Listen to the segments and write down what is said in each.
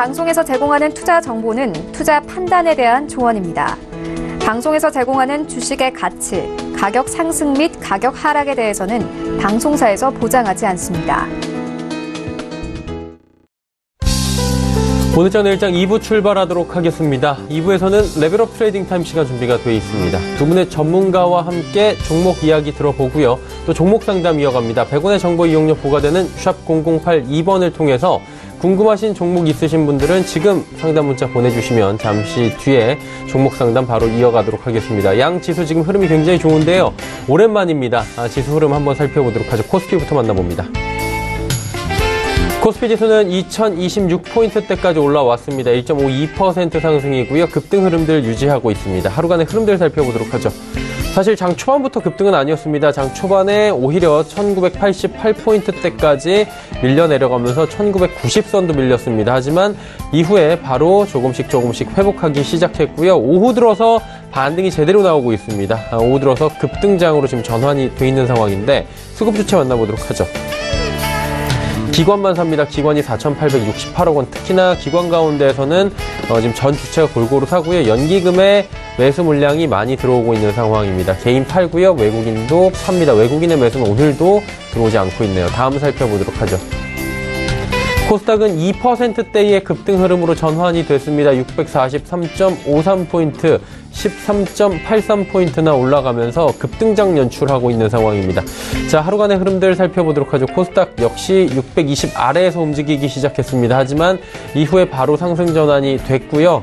방송에서 제공하는 투자 정보는 투자 판단에 대한 조언입니다. 방송에서 제공하는 주식의 가치, 가격 상승 및 가격 하락에 대해서는 방송사에서 보장하지 않습니다. 오늘장 내일장 2부 출발하도록 하겠습니다. 2부에서는 레벨업 트레이딩 타임 시간 준비가 되어 있습니다. 두 분의 전문가와 함께 종목 이야기 들어보고요. 또 종목 상담 이어갑니다. 100원의 정보 이용료 부과되는 샵 0082번을 통해서 궁금하신 종목 있으신 분들은 지금 상담 문자 보내주시면 잠시 뒤에 종목 상담 바로 이어가도록 하겠습니다. 양 지수 지금 흐름이 굉장히 좋은데요. 오랜만입니다. 지수 흐름 한번 살펴보도록 하죠. 코스피부터 만나봅니다. 코스피 지수는 2026포인트대까지 올라왔습니다. 1.52% 상승이고요. 급등 흐름들 유지하고 있습니다. 하루간의 흐름들 살펴보도록 하죠. 사실 장 초반부터 급등은 아니었습니다. 장 초반에 오히려 1988포인트대까지 밀려 내려가면서 1990선도 밀렸습니다. 하지만 이후에 바로 조금씩 회복하기 시작했고요. 오후 들어서 반등이 제대로 나오고 있습니다. 오후 들어서 급등장으로 지금 전환이 돼 있는 상황인데 수급 주체 만나보도록 하죠. 기관만 삽니다. 기관이 4,868억 원. 특히나 기관 가운데에서는 지금 전 주체가 골고루 사고요. 연기금의 매수 물량이 많이 들어오고 있는 상황입니다. 개인 팔고요. 외국인도 삽니다. 외국인의 매수는 오늘도 들어오지 않고 있네요. 다음 살펴보도록 하죠. 코스닥은 2%대의 급등 흐름으로 전환이 됐습니다. 643.53포인트, 13.83포인트나 올라가면서 급등장 연출하고 있는 상황입니다. 자, 하루간의 흐름들 살펴보도록 하죠. 코스닥 역시 620 아래에서 움직이기 시작했습니다. 하지만 이후에 바로 상승 전환이 됐고요.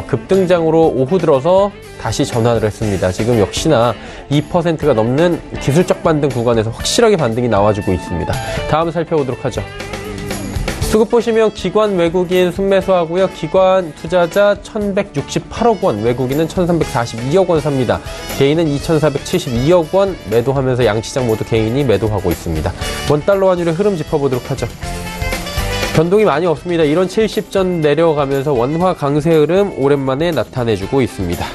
급등장으로 오후 들어서 다시 전환을 했습니다. 지금 역시나 2%가 넘는 기술적 반등 구간에서 확실하게 반등이 나와주고 있습니다. 다음 살펴보도록 하죠. 수급 보시면 기관 외국인 순매수하고요. 기관 투자자 1,168억 원, 외국인은 1,342억 원 삽니다. 개인은 2,472억 원 매도하면서 양시장 모두 개인이 매도하고 있습니다. 원달러 환율의 흐름 짚어보도록 하죠. 변동이 많이 없습니다. 1원70전 내려가면서 원화 강세 흐름 오랜만에 나타내주고 있습니다.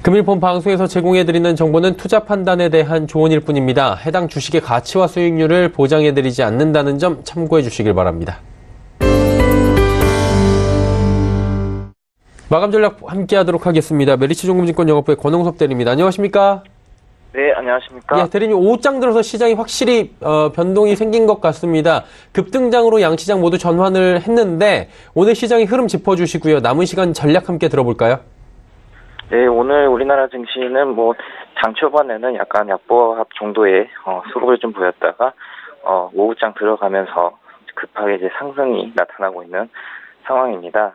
금일본 방송에서 제공해드리는 정보는 투자 판단에 대한 조언일 뿐입니다. 해당 주식의 가치와 수익률을 보장해드리지 않는다는 점 참고해 주시길 바랍니다. 마감 전략 함께 하도록 하겠습니다. 메리츠증권증권 영업부의 권홍섭 대리입니다. 안녕하십니까? 네, 안녕하십니까? 예, 대리님, 오후장 들어서 시장이 확실히 변동이 생긴 것 같습니다. 급등장으로 양시장 모두 전환을 했는데 오늘 시장의 흐름 짚어주시고요. 남은 시간 전략 함께 들어볼까요? 네, 오늘 우리나라 증시는 장 초반에는 약간 약보합 정도의 수급을 좀 보였다가 오후장 들어가면서 급하게 이제 상승이 나타나고 있는 상황입니다.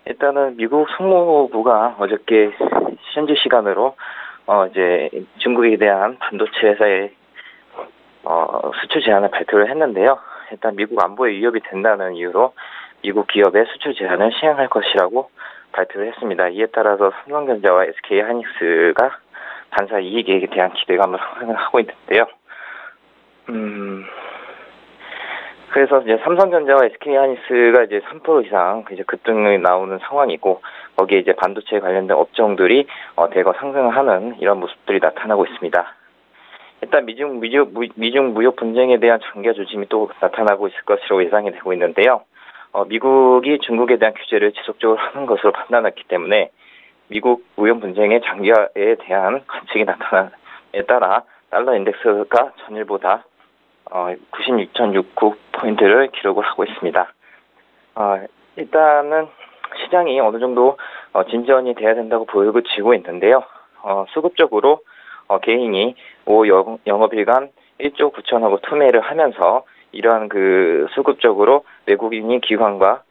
일단은 미국 상무부가 어저께 현지 시간으로 이제 중국에 대한 반도체 회사의 수출 제한을 발표를 했는데요. 일단 미국 안보에 위협이 된다는 이유로 미국 기업의 수출 제한을 시행할 것이라고 발표를 했습니다. 이에 따라서 삼성전자와 SK하이닉스가 반사 이익에 대한 기대감을 상승을 하고 있는데요. 그래서 이제 삼성전자와 SK하이닉스가 이제 3% 이상 이제 급등이 나오는 상황이고, 거기에 이제 반도체에 관련된 업종들이 대거 상승을 하는 이런 모습들이 나타나고 있습니다. 일단 미중 무역 분쟁에 대한 장기 조짐이 또 나타나고 있을 것으로 예상이 되고 있는데요. 미국이 중국에 대한 규제를 지속적으로 하는 것으로 판단했기 때문에 미국 무역 분쟁의 장기화에 대한 관측이 나타남에 따라 달러 인덱스가 전일보다 96.69포인트를 기록을 하고 있습니다. 일단은 시장이 어느 정도 진전이 돼야 된다고 보여지고 있는데요. 수급적으로 개인이 영업일간 1조 9천억 투매를 하면서 이러한 수급적으로 외국인이 기관과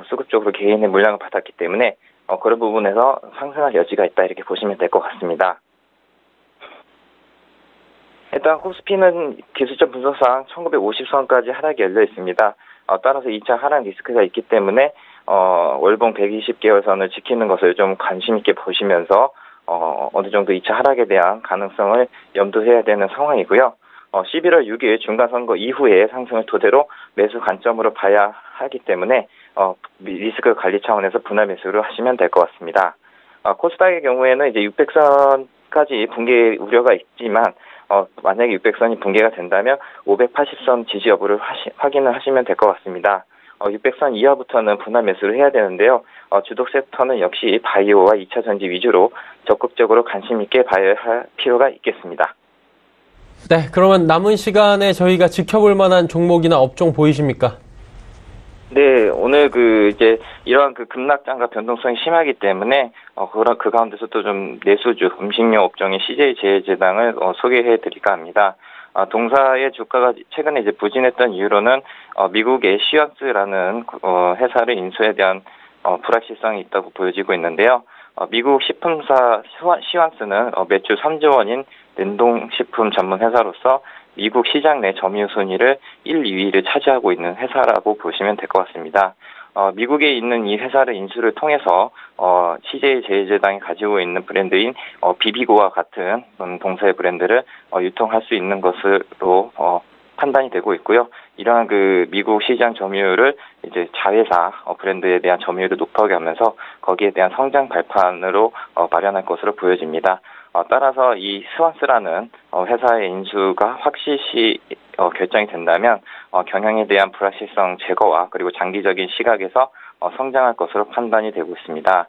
수급적으로 개인의 물량을 받았기 때문에 그런 부분에서 상승할 여지가 있다, 이렇게 보시면 될 것 같습니다. 일단 코스피는 기술적 분석상 1950선까지 하락이 열려 있습니다. 따라서 2차 하락 리스크가 있기 때문에 월봉 120개월선을 지키는 것을 좀 관심 있게 보시면서 어느 정도 2차 하락에 대한 가능성을 염두해야 되는 상황이고요. 11월 6일 중간선거 이후에 상승을 토대로 매수 관점으로 봐야 하기 때문에 리스크 관리 차원에서 분할 매수를 하시면 될 것 같습니다. 코스닥의 경우에는 이제 600선까지 붕괴 우려가 있지만 만약에 600선이 붕괴가 된다면 580선 지지 여부를 확인을 하시면 될 것 같습니다. 600선 이하부터는 분할 매수를 해야 되는데요. 주독 섹터는 역시 바이오와 2차 전지 위주로 적극적으로 관심 있게 봐야 할 필요가 있겠습니다. 네, 그러면 남은 시간에 저희가 지켜볼 만한 종목이나 업종 보이십니까? 네, 오늘 이제 이러한 급락장과 변동성이 심하기 때문에 그 가운데서도 좀 내수주 음식료 업종인 CJ제일제당을 소개해 드릴까 합니다. 동사의 주가가 최근에 이제 부진했던 이유로는 미국의 시완스라는 회사를 인수에 대한 불확실성이 있다고 보여지고 있는데요. 미국 식품사 시완스는 매출 3조 원인 냉동식품 전문 회사로서 미국 시장 내 점유율 순위를 1, 2위를 차지하고 있는 회사라고 보시면 될 것 같습니다. 미국에 있는 이 회사를 인수를 통해서 CJ제일제당이 가지고 있는 브랜드인 비비고와 같은 동사의 브랜드를 유통할 수 있는 것으로 판단이 되고 있고요. 이러한 미국 시장 점유율을 이제 자회사 브랜드에 대한 점유율을 높게 하면서 거기에 대한 성장 발판으로 마련할 것으로 보여집니다. 따라서 이 스완스라는 회사의 인수가 확실시 결정이 된다면 경영에 대한 불확실성 제거와 그리고 장기적인 시각에서 성장할 것으로 판단이 되고 있습니다.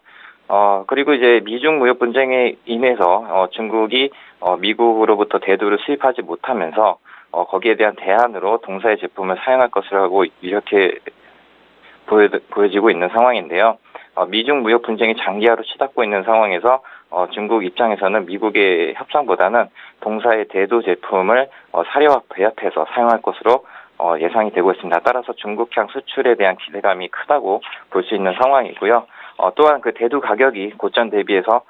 그리고 이제 미중 무역 분쟁에 인해서 중국이 미국으로부터 대두를 수입하지 못하면서 거기에 대한 대안으로 동사의 제품을 사용할 것이라고 이렇게 보여지고 있는 상황인데요. 미중 무역 분쟁이 장기화로 치닫고 있는 상황에서 중국 입장에서는 미국의 협상보다는 동사의 대도 제품을 사료와 배합해서 사용할 것으로 예상이 되고 있습니다. 따라서 중국향 수출에 대한 기대감이 크다고 볼 수 있는 상황이고요. 또한 대두 가격이 고점 대비해서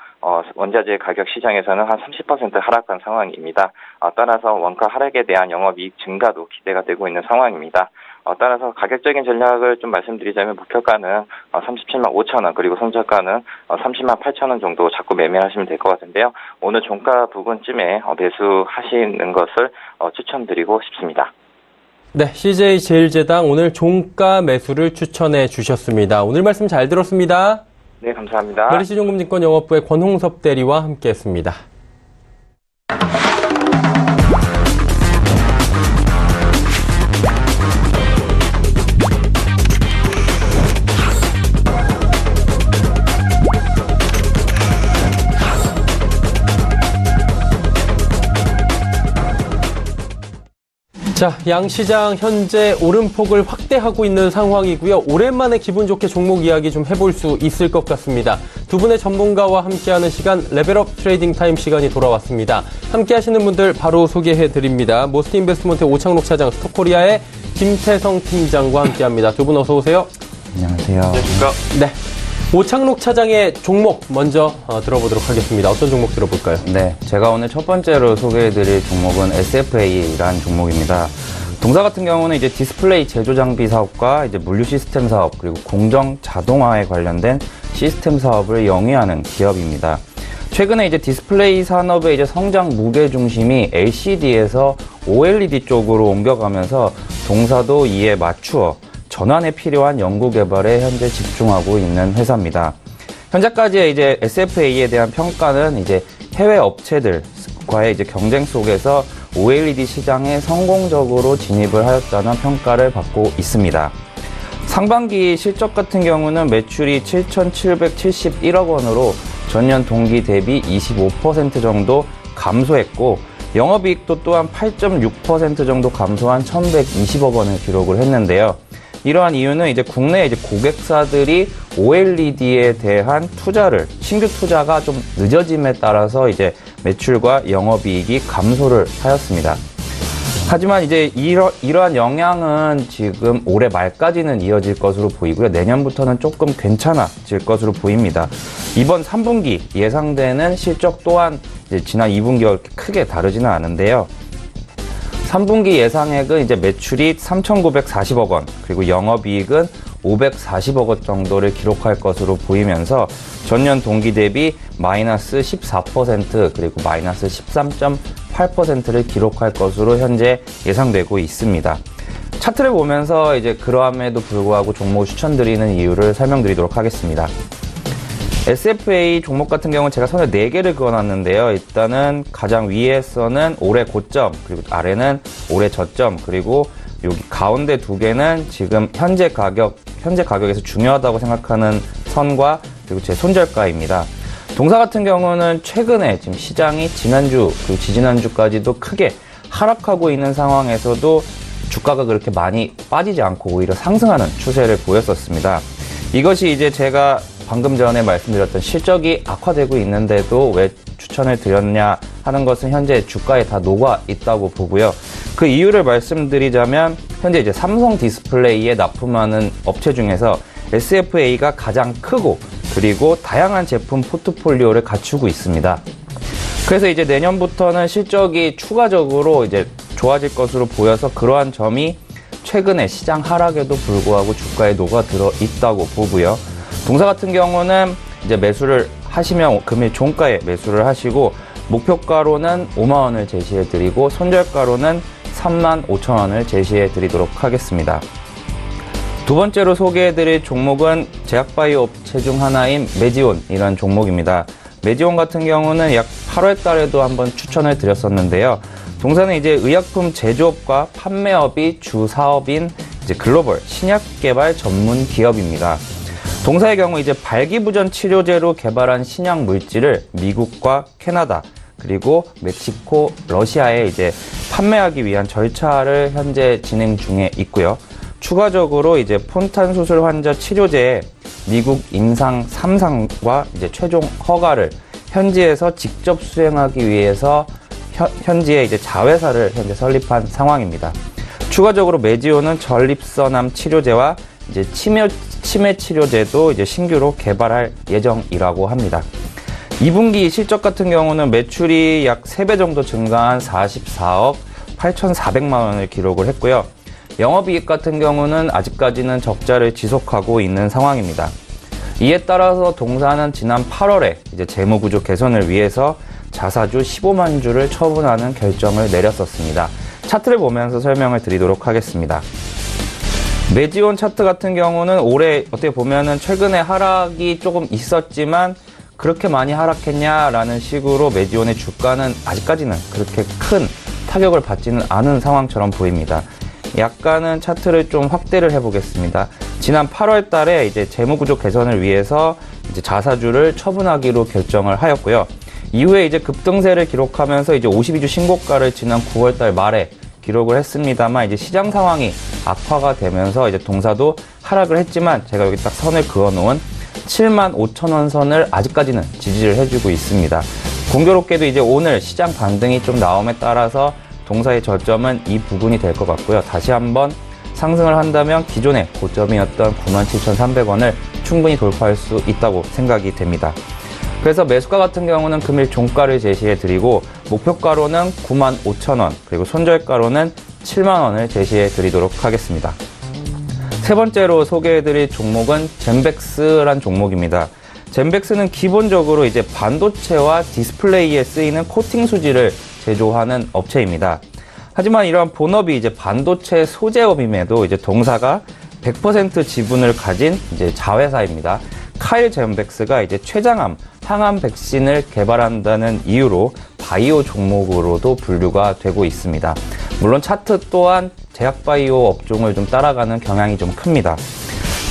원자재 가격 시장에서는 한 30% 하락한 상황입니다. 따라서 원가 하락에 대한 영업이익 증가도 기대가 되고 있는 상황입니다. 따라서 가격적인 전략을 좀 말씀드리자면 목표가는 37만 5천 원 그리고 손절가는 30만 8천 원 정도 잡고 매매하시면 될 것 같은데요. 오늘 종가 부근쯤에 매수하시는 것을 추천드리고 싶습니다. 네, CJ제일제당 오늘 종가 매수를 추천해 주셨습니다. 오늘 말씀 잘 들었습니다. 네, 감사합니다. 메리츠증권증권 영업부의 권홍섭 대리와 함께했습니다. 자, 양시장 현재 오름폭을 확대하고 있는 상황이고요. 오랜만에 기분 좋게 종목 이야기 좀 해볼 수 있을 것 같습니다. 두 분의 전문가와 함께하는 시간, 레벨업 트레이딩 타임 시간이 돌아왔습니다. 함께하시는 분들 바로 소개해드립니다. 모스트인베스트먼트 오창록 차장, 스토코리아의 김태성 팀장과 함께합니다. 두 분 어서 오세요. 안녕하세요. 안녕하십니까. 네. 오창록 차장의 종목 먼저 들어보도록 하겠습니다. 어떤 종목 들어볼까요? 네, 제가 오늘 첫 번째로 소개해드릴 종목은 SFA라는 종목입니다. 동사 같은 경우는 이제 디스플레이 제조 장비 사업과 이제 물류 시스템 사업 그리고 공정 자동화에 관련된 시스템 사업을 영위하는 기업입니다. 최근에 이제 디스플레이 산업의 이제 성장 무게 중심이 LCD에서 OLED 쪽으로 옮겨가면서 동사도 이에 맞추어 전환에 필요한 연구 개발에 현재 집중하고 있는 회사입니다. 현재까지의 이제 SFA에 대한 평가는 이제 해외 업체들과의 이제 경쟁 속에서 OLED 시장에 성공적으로 진입을 하였다는 평가를 받고 있습니다. 상반기 실적 같은 경우는 매출이 7,771억 원으로 전년 동기 대비 25% 정도 감소했고 영업이익도 또한 8.6% 정도 감소한 1,120억 원을 기록을 했는데요. 이러한 이유는 이제 국내 이제 고객사들이 OLED에 대한 신규 투자가 좀 늦어짐에 따라서 이제 매출과 영업이익이 감소를 하였습니다. 하지만 이제 이러한 영향은 지금 올해 말까지는 이어질 것으로 보이고요. 내년부터는 조금 괜찮아질 것으로 보입니다. 이번 3분기 예상되는 실적 또한 이제 지난 2분기와 그렇게 크게 다르지는 않은데요. 3분기 예상액은 이제 매출이 3,940억 원, 그리고 영업이익은 540억 원 정도를 기록할 것으로 보이면서 전년 동기 대비 마이너스 14%, 그리고 마이너스 13.8%를 기록할 것으로 현재 예상되고 있습니다. 차트를 보면서 이제 그러함에도 불구하고 종목을 추천드리는 이유를 설명드리도록 하겠습니다. SFA 종목 같은 경우는 제가 손에 4개를 그어놨는데요. 일단은 가장 위에서는 올해 고점, 그리고 아래는 올해 저점, 그리고 여기 가운데 두 개는 지금 현재 가격에서 중요하다고 생각하는 선과 그리고 제 손절가입니다. 동사 같은 경우는 최근에 지금 시장이 지난주 그리고 지지난주까지도 크게 하락하고 있는 상황에서도 주가가 그렇게 많이 빠지지 않고 오히려 상승하는 추세를 보였었습니다. 이것이 이제 제가 방금 전에 말씀드렸던 실적이 악화되고 있는데도 왜 추천을 드렸냐 하는 것은 현재 주가에 다 녹아 있다고 보고요. 그 이유를 말씀드리자면 현재 이제 삼성 디스플레이에 납품하는 업체 중에서 SFA가 가장 크고 그리고 다양한 제품 포트폴리오를 갖추고 있습니다. 그래서 이제 내년부터는 실적이 추가적으로 이제 좋아질 것으로 보여서 그러한 점이 최근에 시장 하락에도 불구하고 주가에 녹아들어 있다고 보고요. 동사 같은 경우는 이제 매수를 하시면 금일 종가에 매수를 하시고 목표가로는 5만 원을 제시해 드리고 손절가로는 3만 5천 원을 제시해 드리도록 하겠습니다. 두 번째로 소개해 드릴 종목은 제약바이오 업체 중 하나인 메지온이라는 종목입니다. 메지온 같은 경우는 약 8월 달에도 한번 추천을 드렸었는데요. 동사는 이제 의약품 제조업과 판매업이 주 사업인 이제 글로벌 신약 개발 전문 기업입니다. 동사의 경우 이제 발기부전 치료제로 개발한 신약 물질을 미국과 캐나다 그리고 멕시코, 러시아에 이제 판매하기 위한 절차를 현재 진행 중에 있고요. 추가적으로 이제 폰탄 수술 환자 치료제에 미국 임상 3상과 이제 최종 허가를 현지에서 직접 수행하기 위해서 현지에 이제 자회사를 현재 설립한 상황입니다. 추가적으로 메지온은 전립선암 치료제와 이제 치매 치료제도 이제 신규로 개발할 예정이라고 합니다. 2분기 실적 같은 경우는 매출이 약 3배 정도 증가한 44억 8,400만 원을 기록을 했고요. 영업이익 같은 경우는 아직까지는 적자를 지속하고 있는 상황입니다. 이에 따라서 동사는 지난 8월에 이제 재무구조 개선을 위해서 자사주 15만 주를 처분하는 결정을 내렸었습니다. 차트를 보면서 설명을 드리도록 하겠습니다. 메지온 차트 같은 경우는 올해 어떻게 보면은 최근에 하락이 조금 있었지만 그렇게 많이 하락했냐라는 식으로 메지온의 주가는 아직까지는 그렇게 큰 타격을 받지는 않은 상황처럼 보입니다. 약간은 차트를 좀 확대를 해보겠습니다. 지난 8월 달에 이제 재무구조 개선을 위해서 이제 자사주를 처분하기로 결정을 하였고요. 이후에 이제 급등세를 기록하면서 이제 52주 신고가를 지난 9월 달 말에 기록을 했습니다만 이제 시장 상황이 악화가 되면서 이제 동사도 하락을 했지만 제가 여기 딱 선을 그어 놓은 7만 5천 원 선을 아직까지는 지지를 해주고 있습니다. 공교롭게도 이제 오늘 시장 반등이 좀 나옴에 따라서 동사의 저점은 이 부분이 될 것 같고요. 다시 한번 상승을 한다면 기존의 고점이었던 97,300원을 충분히 돌파할 수 있다고 생각이 됩니다. 그래서 매수가 같은 경우는 금일 종가를 제시해 드리고 목표가로는 95,000원 그리고 손절가로는 7만 원을 제시해 드리도록 하겠습니다. 세 번째로 소개해 드릴 종목은 젠벡스란 종목입니다. 젠벡스는 기본적으로 이제 반도체와 디스플레이에 쓰이는 코팅 수지를 제조하는 업체입니다. 하지만 이러한 본업이 이제 반도체 소재업임에도 이제 동사가 100% 지분을 가진 이제 자회사입니다. 카일 젠벡스가 이제 췌장암, 항암 백신을 개발한다는 이유로 바이오 종목으로도 분류가 되고 있습니다. 물론 차트 또한 제약바이오 업종을 좀 따라가는 경향이 좀 큽니다.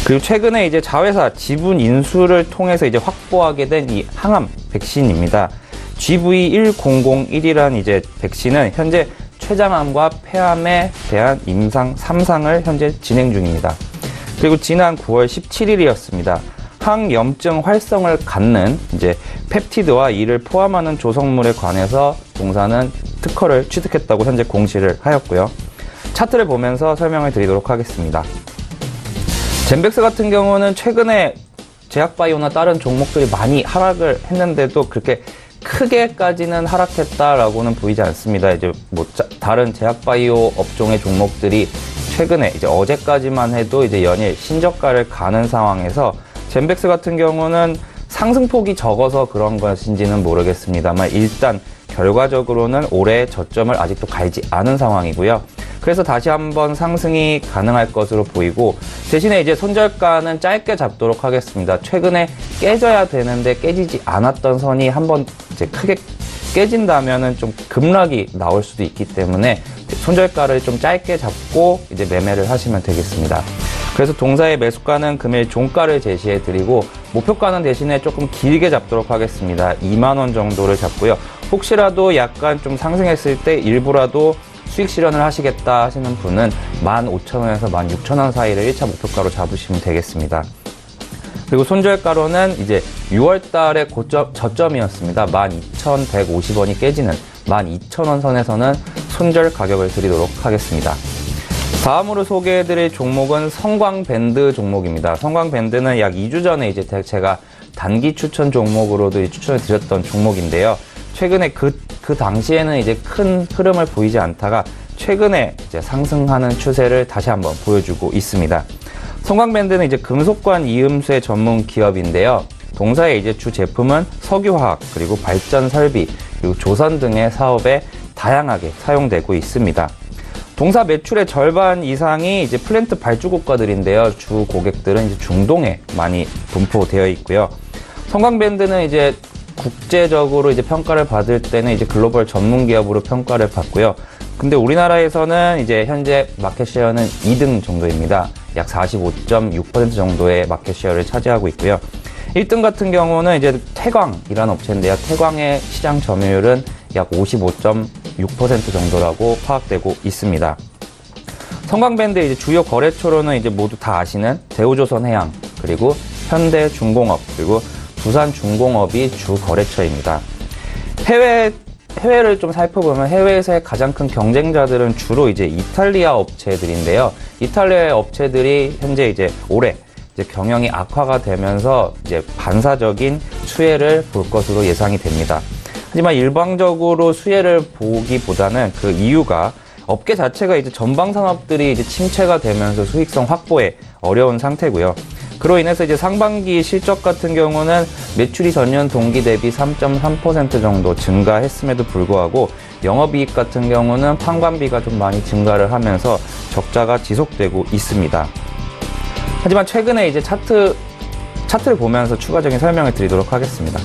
그리고 최근에 이제 자회사 지분 인수를 통해서 이제 확보하게 된 이 항암 백신입니다. GV1001이라는 이제 백신은 현재 췌장암과 폐암에 대한 임상 3상을 현재 진행 중입니다. 그리고 지난 9월 17일이었습니다. 항염증 활성을 갖는 이제 펩티드와 이를 포함하는 조성물에 관해서 동사는 특허를 취득했다고 현재 공시를 하였고요. 차트를 보면서 설명을 드리도록 하겠습니다. 젠벡스 같은 경우는 최근에 제약바이오나 다른 종목들이 많이 하락을 했는데도 그렇게 크게까지는 하락했다라고는 보이지 않습니다. 이제 뭐 다른 제약바이오 업종의 종목들이 최근에 이제 어제까지만 해도 이제 연일 신저가를 가는 상황에서 젠벡스 같은 경우는 상승폭이 적어서 그런 것인지는 모르겠습니다만 일단 결과적으로는 올해 저점을 아직도 갈지 않은 상황이고요. 그래서 다시 한번 상승이 가능할 것으로 보이고 대신에 이제 손절가는 짧게 잡도록 하겠습니다. 최근에 깨져야 되는데 깨지지 않았던 선이 한번 이제 크게 깨진다면은 좀 급락이 나올 수도 있기 때문에 손절가를 좀 짧게 잡고 이제 매매를 하시면 되겠습니다. 그래서 동사의 매수가는 금일 종가를 제시해 드리고 목표가는 대신에 조금 길게 잡도록 하겠습니다. 2만 원 정도를 잡고요. 혹시라도 약간 좀 상승했을 때 일부라도 수익 실현을 하시겠다 하시는 분은 15,000원에서 16,000원 사이를 1차 목표가로 잡으시면 되겠습니다. 그리고 손절가로는 이제 6월 달에 저점이었습니다. 12,150원이 깨지는 12,000원 선에서는 손절 가격을 드리도록 하겠습니다. 다음으로 소개해드릴 종목은 성광밴드 종목입니다. 성광밴드는 약 2주 전에 이제 제가 단기 추천 종목으로도 추천을 드렸던 종목인데요. 최근에 그 당시에는 이제 큰 흐름을 보이지 않다가 최근에 이제 상승하는 추세를 다시 한번 보여주고 있습니다. 성광밴드는 이제 금속관 이음쇠 전문 기업인데요. 동사의 이제 주 제품은 석유화학, 그리고 발전 설비, 그리고 조선 등의 사업에 다양하게 사용되고 있습니다. 동사 매출의 절반 이상이 이제 플랜트 발주국가들인데요. 주 고객들은 이제 중동에 많이 분포되어 있고요. 성광밴드는 이제 국제적으로 이제 평가를 받을 때는 이제 글로벌 전문 기업으로 평가를 받고요. 근데 우리나라에서는 이제 현재 마켓쉐어는 2등 정도입니다. 약 45.6% 정도의 마켓쉐어를 차지하고 있고요. 1등 같은 경우는 이제 태광이라는 업체인데요. 태광의 시장 점유율은 약 55.6% 정도라고 파악되고 있습니다. 성광밴드 이제 주요 거래처로는 이제 모두 다 아시는 대우조선해양, 그리고 현대중공업, 그리고 두산중공업이 주 거래처입니다. 해외를 좀 살펴보면 해외에서의 가장 큰 경쟁자들은 주로 이제 이탈리아 업체들인데요. 이탈리아 업체들이 현재 이제 올해 이제 경영이 악화가 되면서 이제 반사적인 수혜를 볼 것으로 예상이 됩니다. 하지만 일방적으로 수혜를 보기보다는 그 이유가 업계 자체가 이제 전방 산업들이 이제 침체가 되면서 수익성 확보에 어려운 상태고요. 그로 인해서 이제 상반기 실적 같은 경우는 매출이 전년 동기 대비 3.3% 정도 증가했음에도 불구하고 영업이익 같은 경우는 판관비가 좀 많이 증가를 하면서 적자가 지속되고 있습니다. 하지만 최근에 이제 차트를 보면서 추가적인 설명을 드리도록 하겠습니다.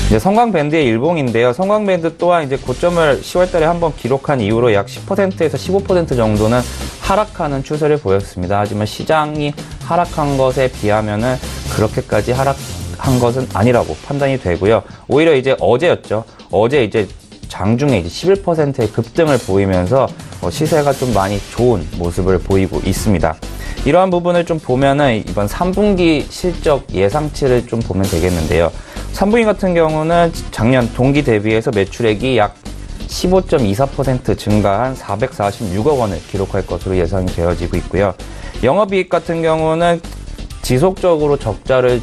이제 성광밴드의 일봉인데요. 성광밴드 또한 이제 고점을 10월 달에 한번 기록한 이후로 약 10%에서 15% 정도는 하락하는 추세를 보였습니다. 하지만 시장이 하락한 것에 비하면은 그렇게까지 하락한 것은 아니라고 판단이 되고요. 오히려 이제 어제였죠. 어제 이제 장중에 이제 11%의 급등을 보이면서 시세가 좀 많이 좋은 모습을 보이고 있습니다. 이러한 부분을 좀 보면은 이번 3분기 실적 예상치를 좀 보면 되겠는데요. 3분기 같은 경우는 작년 동기 대비해서 매출액이 약 15.24% 증가한 446억 원을 기록할 것으로 예상이 되어지고 있고요. 영업이익 같은 경우는 지속적으로 적자를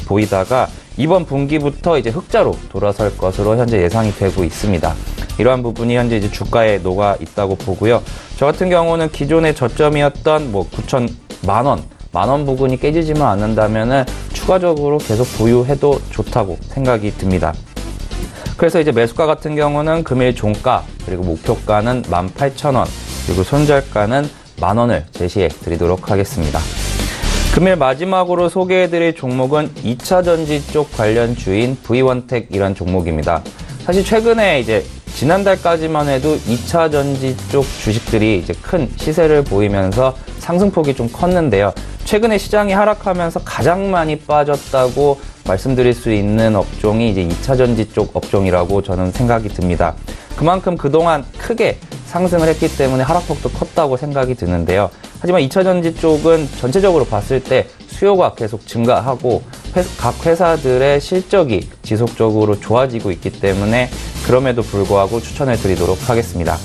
보이다가 이번 분기부터 이제 흑자로 돌아설 것으로 현재 예상이 되고 있습니다. 이러한 부분이 현재 이제 주가에 녹아 있다고 보고요. 저 같은 경우는 기존의 저점이었던 9,000만 원 부근이 깨지지만 않는다면은 추가적으로 계속 보유해도 좋다고 생각이 듭니다. 그래서 이제 매수가 같은 경우는 금일 종가, 그리고 목표가는 18,000원, 그리고 손절가는 10,000원을 제시해 드리도록 하겠습니다. 금일 마지막으로 소개해드릴 종목은 2차전지 쪽 관련주인 V원텍이란 종목입니다. 사실 최근에 이제 지난달까지만 해도 2차전지 쪽 주식들이 이제 큰 시세를 보이면서 상승폭이 좀 컸는데요. 최근에 시장이 하락하면서 가장 많이 빠졌다고 말씀드릴 수 있는 업종이 이제 2차전지 쪽 업종이라고 저는 생각이 듭니다. 그만큼 그동안 크게 상승을 했기 때문에 하락폭도 컸다고 생각이 드는데요. 하지만 2차전지 쪽은 전체적으로 봤을 때 수요가 계속 증가하고 각 회사들의 실적이 지속적으로 좋아지고 있기 때문에 그럼에도 불구하고 추천을 드리도록 하겠습니다.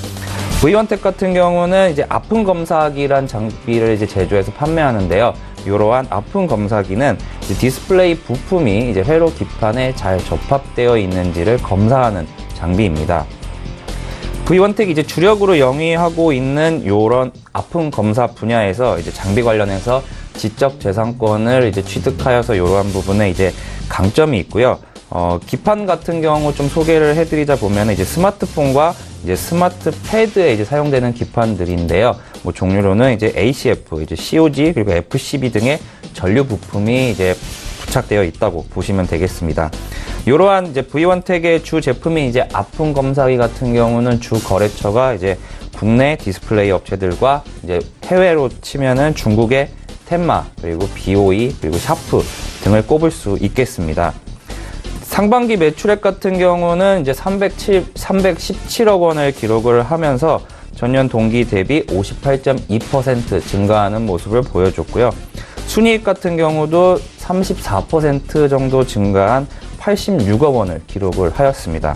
V원텍 같은 경우는 이제 아픈 검사기란 장비를 이제 제조해서 판매하는데요. 이러한 아픈 검사기는 이제 디스플레이 부품이 이제 회로 기판에 잘 접합되어 있는지를 검사하는 장비입니다. V원텍이 이제 주력으로 영위하고 있는 이런 아픈 검사 분야에서 이제 장비 관련해서 지적재산권을 이제 취득하여서 이러한 부분에 이제 강점이 있고요. 기판 같은 경우 좀 소개를 해드리자 보면 이제 스마트폰과 이제 스마트 패드에 이제 사용되는 기판들인데요. 종류로는 이제 ACF, 이제 COG, 그리고 FCB 등의 전류 부품이 이제 부착되어 있다고 보시면 되겠습니다. 이러한 이제 V1텍의 주 제품인 이제 아픈 검사기 같은 경우는 주 거래처가 이제 국내 디스플레이 업체들과 이제 해외로 치면은 중국의 텐마, 그리고 BOE, 그리고 샤프 등을 꼽을 수 있겠습니다. 상반기 매출액 같은 경우는 이제 317억 원을 기록을 하면서 전년 동기 대비 58.2% 증가하는 모습을 보여줬고요. 순이익 같은 경우도 34% 정도 증가한 86억 원을 기록을 하였습니다.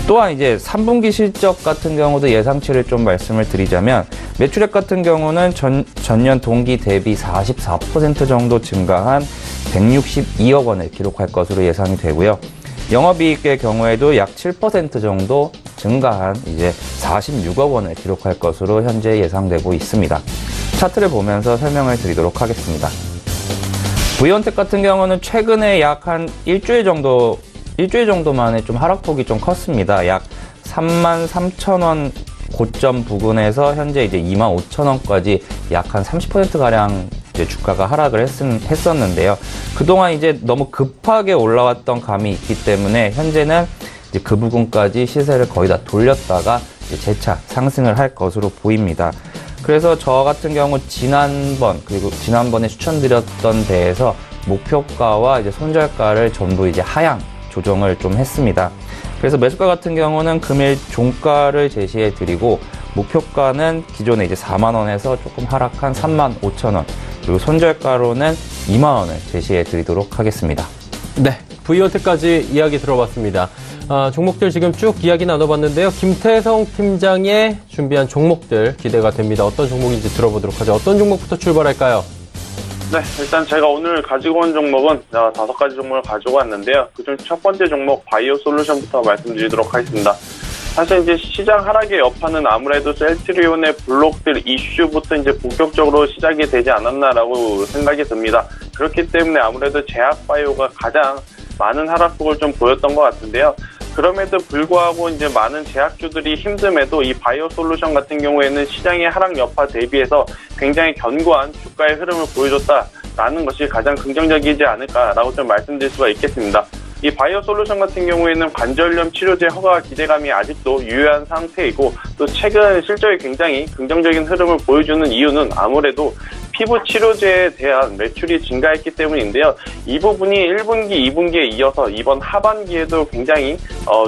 또한 이제 3분기 실적 같은 경우도 예상치를 좀 말씀을 드리자면 매출액 같은 경우는 전년 동기 대비 44% 정도 증가한 162억 원을 기록할 것으로 예상이 되고요. 영업이익의 경우에도 약 7% 정도 증가한 이제 46억 원을 기록할 것으로 현재 예상되고 있습니다. 차트를 보면서 설명을 드리도록 하겠습니다. V1텍 같은 경우는 최근에 약 한 일주일 정도 만에 좀 하락폭이 좀 컸습니다. 약 33,000원 고점 부근에서 현재 이제 25,000원까지 약 한 30%가량 이제 주가가 하락을 했었는데요. 그동안 이제 너무 급하게 올라왔던 감이 있기 때문에 현재는 이제 그 부분까지 시세를 거의 다 돌렸다가 이제 재차 상승을 할 것으로 보입니다. 그래서 저 같은 경우 지난번에 추천드렸던 데에서 목표가와 이제 손절가를 전부 이제 하향 조정을 좀 했습니다. 그래서 매수가 같은 경우는 금일 종가를 제시해 드리고 목표가는 기존에 이제 4만원에서 조금 하락한 35,000원, 그리고 손절가로는 2만원을 제시해 드리도록 하겠습니다. 네, V1텍까지 이야기 들어봤습니다. 종목들 지금 쭉 이야기 나눠봤는데요. 김태성 팀장의 준비한 종목들 기대가 됩니다. 어떤 종목인지 들어보도록 하죠. 어떤 종목부터 출발할까요? 네, 일단 제가 오늘 가지고 온 종목은 5가지 종목을 가지고 왔는데요. 그중 첫 번째 종목 바이오 솔루션부터 말씀드리도록 하겠습니다. 사실 이제 시장 하락의 여파는 아무래도 셀트리온의 블록들 이슈부터 이제 본격적으로 시작이 되지 않았나라고 생각이 듭니다. 그렇기 때문에 아무래도 제약바이오가 가장 많은 하락폭을 좀 보였던 것 같은데요. 그럼에도 불구하고 이제 많은 제약주들이 힘듦에도 이 바이오 솔루션 같은 경우에는 시장의 하락 여파 대비해서 굉장히 견고한 주가의 흐름을 보여줬다라는 것이 가장 긍정적이지 않을까라고 좀 말씀드릴 수가 있겠습니다. 이 바이오 솔루션 같은 경우에는 관절염 치료제 허가 기대감이 아직도 유효한 상태이고, 또 최근 실적이 굉장히 긍정적인 흐름을 보여주는 이유는 아무래도 피부 치료제에 대한 매출이 증가했기 때문인데요. 이 부분이 1분기, 2분기에 이어서 이번 하반기에도 굉장히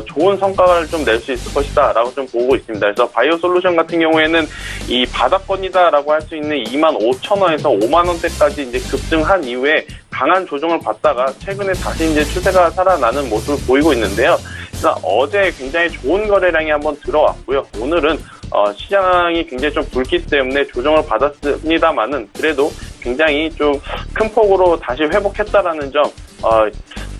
좋은 성과를 좀 낼 수 있을 것이다 라고 좀 보고 있습니다. 그래서 바이오 솔루션 같은 경우에는 이 바닥권이다 라고 할 수 있는 25,000원에서 5만원대까지 이제 급등한 이후에 강한 조정을 받다가 최근에 다시 이제 추세가 살아나는 모습을 보이고 있는데요. 일단 어제 굉장히 좋은 거래량이 한번 들어왔고요. 오늘은 시장이 굉장히 좀 붉기 때문에 조정을 받았습니다만은 그래도 굉장히 좀 큰 폭으로 다시 회복했다라는 점,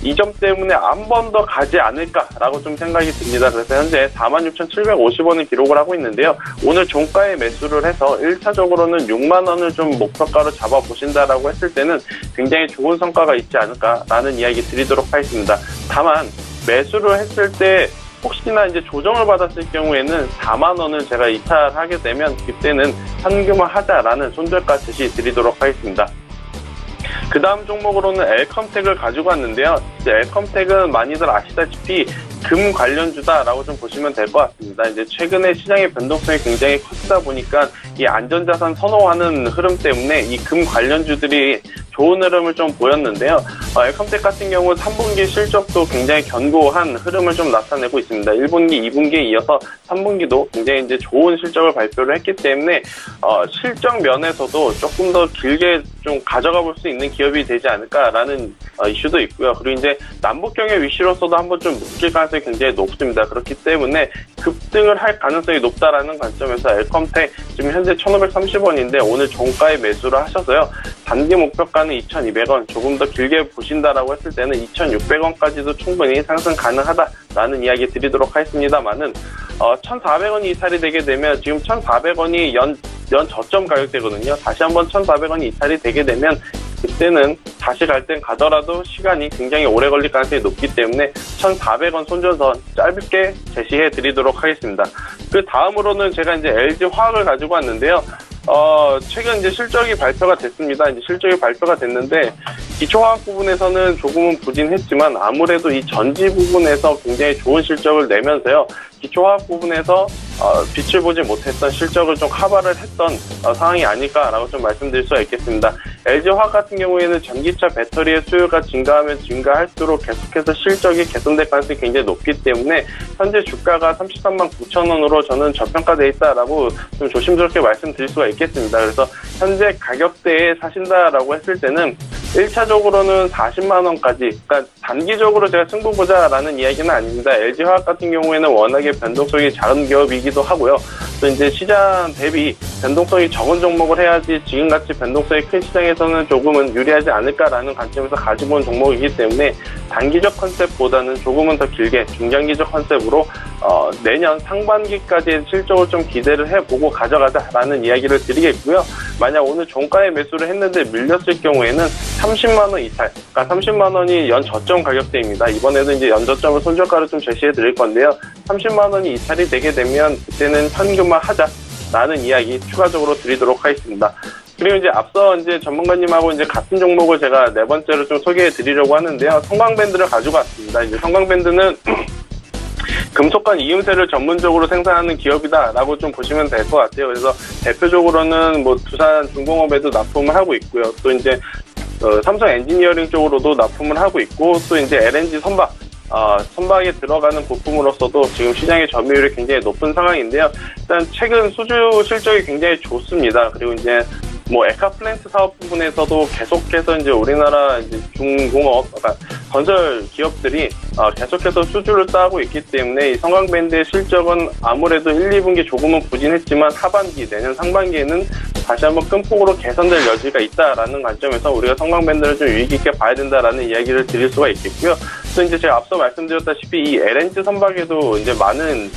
이 점 때문에 한 번 더 가지 않을까라고 좀 생각이 듭니다. 그래서 현재 46,750원을 기록을 하고 있는데요. 오늘 종가에 매수를 해서 1차적으로는 6만 원을 좀 목표가로 잡아보신다라고 했을 때는 굉장히 좋은 성과가 있지 않을까라는 이야기 드리도록 하겠습니다. 다만 매수를 했을 때 혹시나 이제 조정을 받았을 경우에는 4만 원을 제가 이탈하게 되면 그때는 현금화하자라는 손절가 제시 드리도록 하겠습니다. 그 다음 종목으로는 엘컴텍을 가지고 왔는데요. 이제 엘컴텍은 많이들 아시다시피 금 관련주다라고 좀 보시면 될 것 같습니다. 이제 최근에 시장의 변동성이 굉장히 커지다 보니까 이 안전자산 선호하는 흐름 때문에 이 금 관련주들이 좋은 흐름을 좀 보였는데요. 엘컴텍 같은 경우 3분기 실적도 굉장히 견고한 흐름을 좀 나타내고 있습니다. 1분기, 2분기에 이어서 3분기도 굉장히 이제 좋은 실적을 발표를 했기 때문에 실적 면에서도 조금 더 길게 좀 가져가 볼 수 있는 기업이 되지 않을까라는 이슈도 있고요. 그리고 이제 남북 경협 이슈로서도 한번 좀 묶일 가능성이 굉장히 높습니다. 그렇기 때문에 급등을 할 가능성이 높다라는 관점에서 엘컴텍 지금 현재 1,530원인데 오늘 종가에 매수를 하셔서요. 단기 목표가는 2,200원, 조금 더 길게 보신다라고 했을 때는 2,600원까지도 충분히 상승 가능하다라는 이야기 드리도록 하겠습니다만은 1,400원이 이탈이 되게 되면 지금 1,400원이 연 저점 가격대거든요. 다시 한번 1,400원이 이탈이 되게 되면 그때는 다시 갈 땐 가더라도 시간이 굉장히 오래 걸릴 가능성이 높기 때문에 1,400원 손절선 짧게 제시해 드리도록 하겠습니다. 그 다음으로는 제가 이제 LG 화학을 가지고 왔는데요. 최근 이제 실적이 발표가 됐습니다. 이제 실적이 발표가 됐는데, 기초화학 부분에서는 조금은 부진했지만, 아무래도 이 전지 부분에서 굉장히 좋은 실적을 내면서요, 기초화학 부분에서 빛을 보지 못했던 실적을 좀 커버를 했던 상황이 아닐까라고 좀 말씀드릴 수가 있겠습니다. LG화학 같은 경우에는 전기차 배터리의 수요가 증가하면 증가할수록 계속해서 실적이 개선될 가능성이 굉장히 높기 때문에 현재 주가가 33만 9천 원으로 저는 저평가되어 있다라고 좀 조심스럽게 말씀드릴 수가 있겠습니다. 그래서 현재 가격대에 사신다라고 했을 때는 1차적으로는 40만 원까지, 그러니까 단기적으로 제가 승부 보자라는 이야기는 아닙니다. LG화학 같은 경우에는 워낙에 변동성이 작은 기업이기도 하고요. 또 이제 시장 대비 변동성이 적은 종목을 해야지 지금같이 변동성이 큰 시장에서는 조금은 유리하지 않을까라는 관점에서 가지고 온 종목이기 때문에 단기적 컨셉보다는 조금은 더 길게 중장기적 컨셉으로 내년 상반기까지의 실적을 좀 기대를 해보고 가져가자라는 이야기를 드리겠고요. 만약 오늘 종가에 매수를 했는데 밀렸을 경우에는 30만 원 이탈, 그러니까 30만 원이 연 저점 가격대입니다. 이번에도 이제 연 저점을 손절가를 좀 제시해 드릴 건데요. 30만 원이 이탈이 되게 되면 그때는 현금화 하자라는 이야기 추가적으로 드리도록 하겠습니다. 그리고 이제 앞서 이제 전문가님하고 이제 같은 종목을 제가 네 번째로 좀 소개해 드리려고 하는데요. 성광밴드를 가지고 왔습니다. 이제 성광밴드는 금속관 이음새를 전문적으로 생산하는 기업이다라고 좀 보시면 될 것 같아요. 그래서 대표적으로는 뭐 두산 중공업에도 납품을 하고 있고요. 또 이제 삼성 엔지니어링 쪽으로도 납품을 하고 있고, 또 이제 LNG 선박에 들어가는 부품으로서도 지금 시장의 점유율이 굉장히 높은 상황인데요. 일단 최근 수주 실적이 굉장히 좋습니다. 그리고 이제 뭐 에카플랜트 사업 부분에서도 계속해서 이제 우리나라 이제 중공업, 그러니까 건설 기업들이 계속해서 수주를 따고 있기 때문에 이 성광밴드의 실적은 아무래도 1, 2분기 조금은 부진했지만 하반기, 내년 상반기에는 다시 한번 큰 폭으로 개선될 여지가 있다라는 관점에서 우리가 성광밴드를 좀 유의 깊게 봐야 된다라는 이야기를 드릴 수가 있겠고요. 또 이제 제가 앞서 말씀드렸다시피 이 LNG 선박에도 이제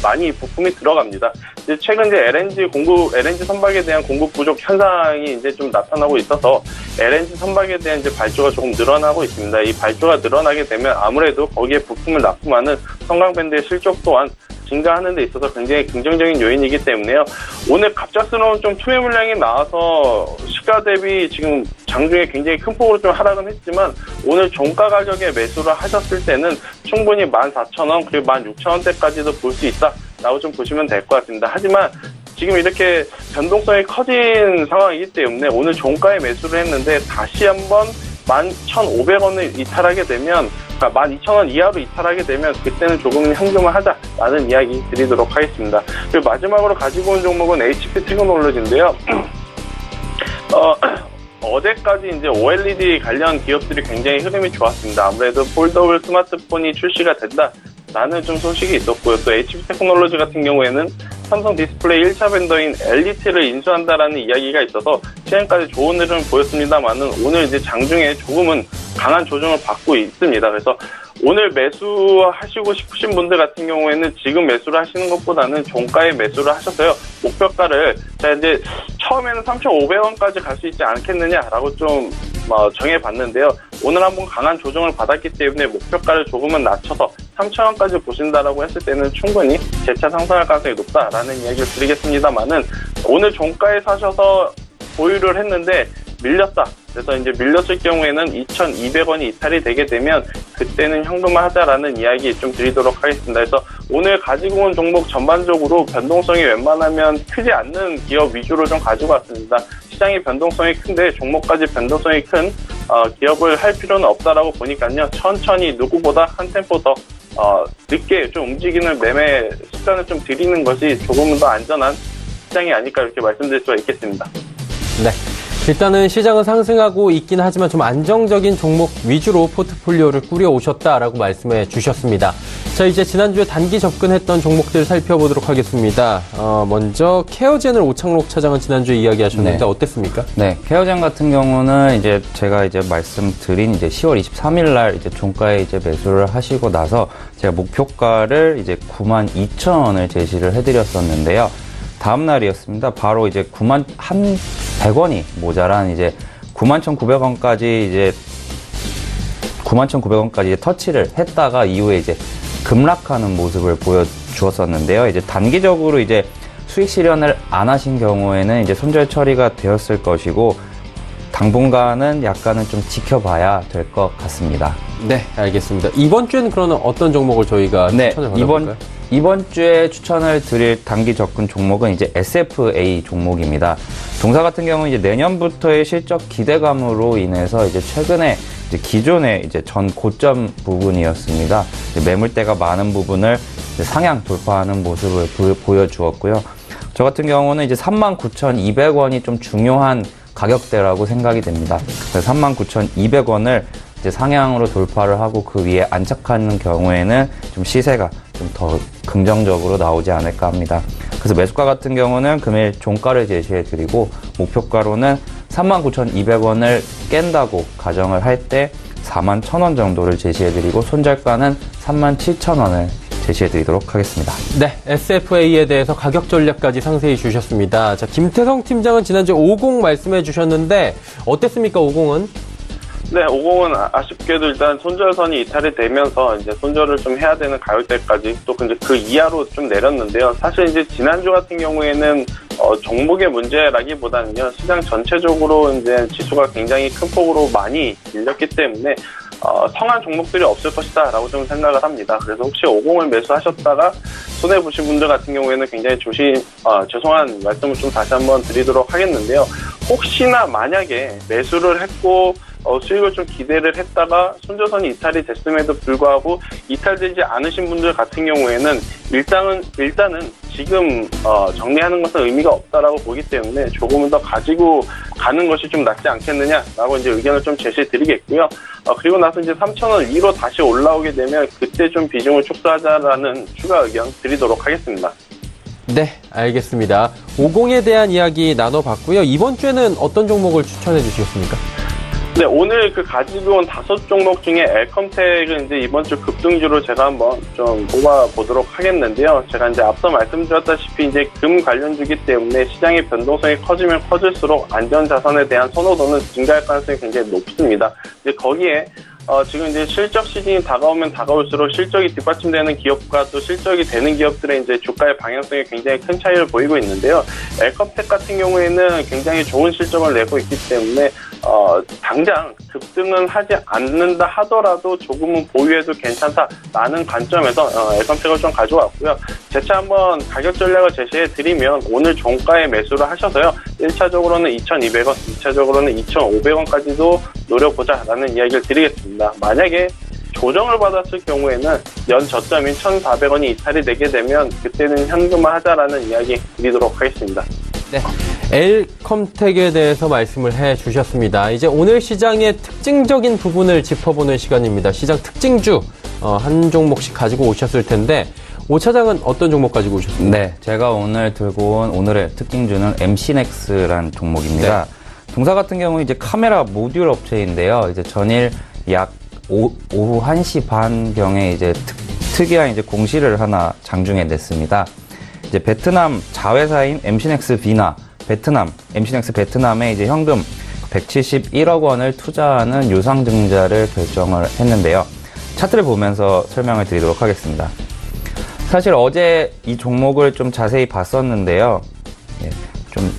많이 부품이 들어갑니다. 이제 최근 이제 LNG 선박에 대한 공급 부족 현상이 이제 좀 나타나고 있어서 LNG 선박에 대한 이제 발주가 조금 늘어나고 있습니다. 이 발주가 늘어나게 되면 아무래도 거기에 부품을 납품하는 성광밴드의 실적 또한 증가하는 데 있어서 굉장히 긍정적인 요인이기 때문에요. 오늘 갑작스러운 좀 투매 물량이 나와서 시가 대비 지금 장중에 굉장히 큰 폭으로 좀 하락은 했지만 오늘 종가 가격에 매수를 하셨을 때는 충분히 14,000원 그리고 16,000원대까지도 볼 수 있다라고 좀 보시면 될 것 같습니다. 하지만 지금 이렇게 변동성이 커진 상황이기 때문에 오늘 종가에 매수를 했는데 다시 한번 11,500원을 이탈하게 되면, 그러니까 12,000원 이하로 이탈하게 되면 그때는 조금 현금을 하자라는 이야기 드리도록 하겠습니다. 그리고 마지막으로 가지고 온 종목은 HP 테크놀로지인데요. 어제까지 이제 OLED 관련 기업들이 굉장히 흐름이 좋았습니다. 아무래도 폴더블 스마트폰이 출시가 된다라는 좀 소식이 있었고요. 또 HP 테크놀로지 같은 경우에는 삼성 디스플레이 1차 벤더인 엘리트를 인수한다라는 이야기가 있어서 시장까지 좋은 흐름을 보였습니다만은 오늘 이제 장중에 조금은 강한 조정을 받고 있습니다. 그래서 오늘 매수하시고 싶으신 분들 같은 경우에는 지금 매수를 하시는 것보다는 종가에 매수를 하셔서요. 목표가를 자 이제 처음에는 3,500원까지 갈 수 있지 않겠느냐라고 좀 정해봤는데요. 오늘 한번 강한 조정을 받았기 때문에 목표가를 조금은 낮춰서 3,000원까지 보신다라고 했을 때는 충분히 재차 상승할 가능성이 높다라는 이야기를 드리겠습니다만은 오늘 종가에 사셔서 보유를 했는데 밀렸다. 그래서 이제 밀렸을 경우에는 2,200원이 이탈이 되게 되면 그때는 현금화 하자라는 이야기 좀 드리도록 하겠습니다. 그래서 오늘 가지고 온 종목 전반적으로 변동성이 웬만하면 크지 않는 기업 위주로 좀 가지고 왔습니다. 시장의 변동성이 큰데 종목까지 변동성이 큰 기업을 할 필요는 없다라고 보니까요. 천천히 누구보다 한 템포 더 늦게 좀 움직이는 매매 습관을 좀 들이는 것이 조금은 더 안전한 시장이 아닐까 이렇게 말씀드릴 수가 있겠습니다. 네. 일단은 시장은 상승하고 있긴 하지만 좀 안정적인 종목 위주로 포트폴리오를 꾸려오셨다라고 말씀해 주셨습니다. 자, 이제 지난주에 단기 접근했던 종목들 살펴보도록 하겠습니다. 먼저 케어젠을 오창록 차장은 지난주에 이야기하셨는데 네. 어땠습니까? 네, 케어젠 같은 경우는 이제 제가 이제 말씀드린 이제 10월 23일 날 이제 종가에 이제 매수를 하시고 나서 제가 목표가를 이제 92,000원을 제시를 해드렸었는데요. 다음 날이었습니다. 바로 이제 91,100원이 모자란 이제 91,900원까지 이제 91,900원까지 터치를 했다가 이후에 이제 급락하는 모습을 보여주었었는데요. 이제 단기적으로 이제 수익 실현을 안 하신 경우에는 이제 손절 처리가 되었을 것이고 당분간은 약간은 좀 지켜봐야 될 것 같습니다. 네, 알겠습니다. 이번 주에는 그러면 어떤 종목을 저희가 추천을 받아볼까요? 이번 주에 추천을 드릴 단기 접근 종목은 이제 SFA 종목입니다. 동사 같은 경우는 이제 내년부터의 실적 기대감으로 인해서 이제 최근에 이제 기존의 이제 전 고점 부분이었습니다. 이제 매물대가 많은 부분을 이제 상향 돌파하는 모습을 보여주었고요. 저 같은 경우는 이제 39,200원이 좀 중요한 가격대라고 생각이 됩니다. 그래서 39,200원을 이제 상향으로 돌파를 하고 그 위에 안착하는 경우에는 좀 시세가 좀 더 긍정적으로 나오지 않을까 합니다. 그래서 매수가 같은 경우는 금일 종가를 제시해 드리고 목표가로는 39,200원을 깬다고 가정을 할 때 41,000원 정도를 제시해 드리고 손절가는 37,000원을 제시해 드리도록 하겠습니다. 네, SFA에 대해서 가격 전략까지 상세히 주셨습니다. 자, 김태성 팀장은 지난주에 50 말씀해 주셨는데 어땠습니까, 50은? 네, 50은 아쉽게도 일단 손절선이 이탈이 되면서 이제 손절을 좀 해야 되는 가격대까지 또 이제 그 이하로 좀 내렸는데요. 사실 이제 지난주 같은 경우에는 종목의 문제라기보다는요, 시장 전체적으로 이제 지수가 굉장히 큰 폭으로 많이 밀렸기 때문에 성한 종목들이 없을 것이다 라고 좀 생각을 합니다. 그래서 혹시 50을 매수하셨다가 손해보신 분들 같은 경우에는 굉장히 죄송한 말씀을 좀 다시 한번 드리도록 하겠는데요. 혹시나 만약에 매수를 했고 수익을 좀 기대를 했다가 손절선이 이탈이 됐음에도 불구하고 이탈되지 않으신 분들 같은 경우에는 일단은 지금 정리하는 것은 의미가 없다라고 보기 때문에 조금은 더 가지고 가는 것이 좀 낫지 않겠느냐라고 이제 의견을 좀 제시해드리겠고요. 그리고 나서 이제 3,000원 위로 다시 올라오게 되면 그때 좀 비중을 축소하자라는 추가 의견 드리도록 하겠습니다. 네, 알겠습니다. 50에 대한 이야기 나눠봤고요. 이번 주에는 어떤 종목을 추천해 주시겠습니까? 네, 오늘 가지고 온 5종목 중에 엘컴텍은 이제 이번 주 급등주로 제가 한번 좀 뽑아보도록 하겠는데요. 제가 이제 앞서 말씀드렸다시피 이제 금 관련주기 때문에 시장의 변동성이 커지면 커질수록 안전자산에 대한 선호도는 증가할 가능성이 굉장히 높습니다. 이제 거기에 지금 이제 실적 시즌이 다가오면 다가올수록 실적이 뒷받침되는 기업과 또 실적이 되는 기업들의 이제 주가의 방향성이 굉장히 큰 차이를 보이고 있는데요. 엘컴텍 같은 경우에는 굉장히 좋은 실적을 내고 있기 때문에 당장 급등은 하지 않는다 하더라도 조금은 보유해도 괜찮다라는 관점에서 엘컴텍을 좀 가져왔고요. 재차 한번 가격 전략을 제시해 드리면 오늘 종가에 매수를 하셔서요. 1차적으로는 2,200원, 2차적으로는 2,500원까지도 노려보자라는 이야기를 드리겠습니다. 만약에 조정을 받았을 경우에는 연 저점인 1,400원이 이탈이 되게 되면 그때는 현금화하자라는 이야기 드리도록 하겠습니다. 네, 엘컴텍에 대해서 말씀을 해주셨습니다. 이제 오늘 시장의 특징적인 부분을 짚어보는 시간입니다. 시장 특징주 한 종목씩 가지고 오셨을 텐데 오 차장은 어떤 종목 가지고 오셨습니까? 네, 제가 오늘 들고 온 오늘의 특징주는 MC넥스라는 종목입니다. 네. 동사 같은 경우는 이제 카메라 모듈 업체인데요. 이제 전일 약 오후 1시 반경에 이제 특이한 이제 공시를 하나 장중에 냈습니다. 이제 베트남 자회사인 MC넥스 비나 MC넥스 베트남에 이제 현금 171억 원을 투자하는 유상증자를 결정을 했는데요. 차트를 보면서 설명을 드리도록 하겠습니다. 사실 어제 이 종목을 좀 자세히 봤었는데요. 좀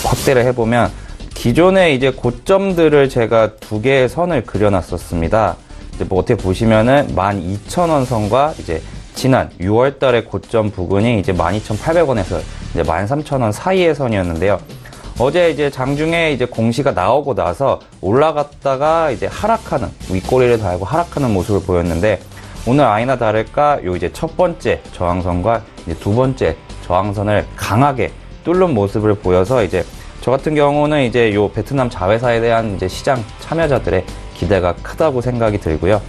확대를 해보면 기존의 이제 고점들을 제가 두 개의 선을 그려놨었습니다. 이제 뭐 어떻게 보시면은 12,000원 선과 이제 지난 6월 달의 고점 부근이 이제 12,800원에서 이제 13,000원 사이의 선이었는데요. 어제 이제 장중에 이제 공시가 나오고 나서 올라갔다가 이제 하락하는, 윗꼬리를 달고 하락하는 모습을 보였는데 오늘 아니나 다를까 요 이제 첫 번째 저항선과 이제 두 번째 저항선을 강하게 뚫는 모습을 보여서 이제 저 같은 경우는 이제 요 베트남 자회사에 대한 이제 시장 참여자들의 기대가 크다고 생각이 들고요.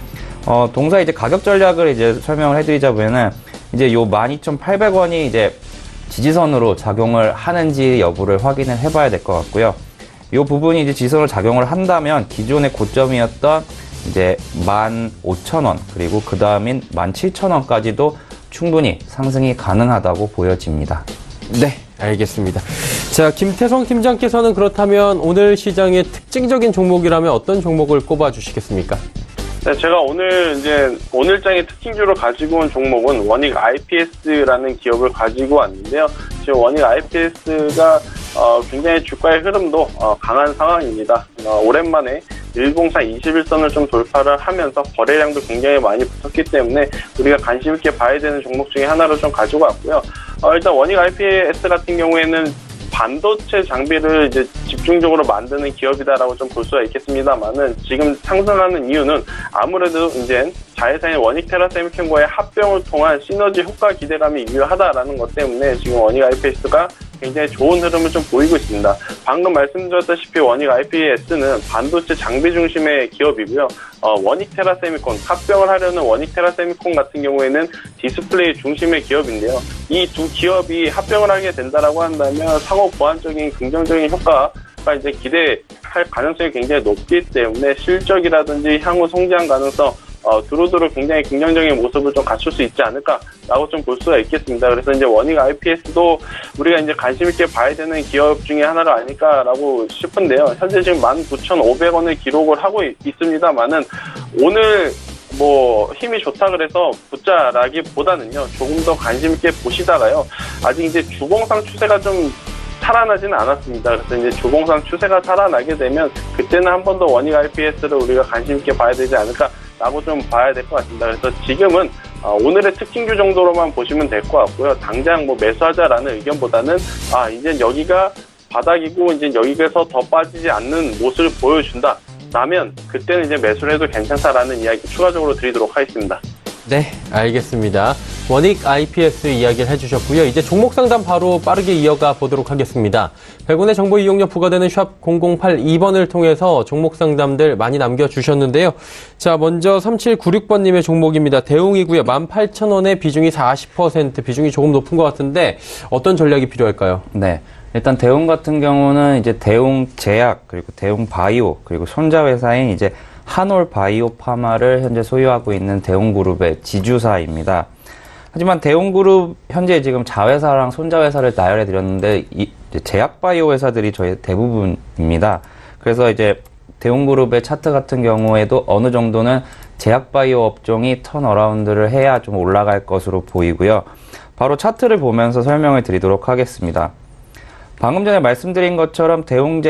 동사 이제 가격 전략을 이제 설명을 해드리자면은 이제 요 12,800원이 이제 지지선으로 작용을 하는지 여부를 확인을 해봐야 될 것 같고요. 요 부분이 이제 지지선으로 작용을 한다면 기존의 고점이었던 이제 15,000원 그리고 그 다음인 17,000원까지도 충분히 상승이 가능하다고 보여집니다. 네, 알겠습니다. 자, 김태성 팀장께서는 그렇다면 오늘 시장의 특징적인 종목이라면 어떤 종목을 꼽아 주시겠습니까? 네, 제가 오늘장의 특징주로 가지고 온 종목은 원익 IPS라는 기업을 가지고 왔는데요. 지금 원익 IPS가 굉장히 주가의 흐름도 강한 상황입니다. 오랜만에 일봉상 21선을 좀 돌파를 하면서 거래량도 굉장히 많이 붙었기 때문에 우리가 관심 있게 봐야 되는 종목 중에 하나로 좀 가지고 왔고요. 일단 원익 IPS 같은 경우에는 반도체 장비를 이제 집중적으로 만드는 기업이다라고 좀 볼 수가 있겠습니다만은 지금 상승하는 이유는 아무래도 이제 자회사인 원익 테라세미콘과의 합병을 통한 시너지 효과 기대감이 유효하다라는 것 때문에 지금 원익 IPS가 굉장히 좋은 흐름을 좀 보이고 있습니다. 방금 말씀드렸다시피 원익 IPS는 반도체 장비 중심의 기업이고요. 원익 테라세미콘, 합병을 하려는 원익 테라세미콘 같은 경우에는 디스플레이 중심의 기업인데요. 이 두 기업이 합병을 하게 된다라고 한다면 상호 보완적인 긍정적인 효과가 이제 기대할 가능성이 굉장히 높기 때문에 실적이라든지 향후 성장 가능성 두루두루 굉장히 긍정적인 모습을 좀 갖출 수 있지 않을까라고 좀 볼 수가 있겠습니다. 그래서 이제 원익 IPS도 우리가 이제 관심 있게 봐야 되는 기업 중에 하나가 아닐까라고 싶은데요. 현재 지금 19,500원을 기록을 하고 있습니다만은 오늘 힘이 좋다 그래서 붙자라기보다는요, 조금 더 관심 있게 보시다가요, 아직 이제 주봉상 추세가 좀 살아나지는 않았습니다. 그래서 이제 주봉상 추세가 살아나게 되면 그때는 한 번 더 원익 IPS를 우리가 관심 있게 봐야 되지 않을까라고 좀 봐야 될 것 같습니다. 그래서 지금은 오늘의 특징주 정도로만 보시면 될 것 같고요. 당장 매수하자라는 의견보다는 이제 여기가 바닥이고 이제 여기에서 더 빠지지 않는 모습을 보여준다. 라면 그때는 이제 매수를 해도 괜찮다라는 이야기 추가적으로 드리도록 하겠습니다. 네, 알겠습니다. 원익 IPS 이야기를 해주셨고요. 이제 종목 상담 바로 빠르게 이어가 보도록 하겠습니다. 100원의 정보 이용료 부과되는 샵 0082번을 통해서 종목 상담들 많이 남겨주셨는데요. 자, 먼저 3796번님의 종목입니다. 대웅이고요. 18,000원에 비중이 40%, 비중이 조금 높은 것 같은데 어떤 전략이 필요할까요? 네. 일단 대웅 같은 경우는 이제 대웅제약, 그리고 대웅바이오, 그리고 손자회사인 이제 한올바이오파마를 현재 소유하고 있는 대웅그룹의 지주사입니다. 하지만 대웅그룹 현재 지금 자회사랑 손자회사를 나열해 드렸는데 이제 제약바이오 회사들이 저희 대부분입니다. 그래서 이제 대웅그룹의 차트 같은 경우에도 어느 정도는 제약바이오 업종이 턴어라운드를 해야 좀 올라갈 것으로 보이고요. 바로 차트를 보면서 설명을 드리도록 하겠습니다. 방금 전에 말씀드린 것처럼 대웅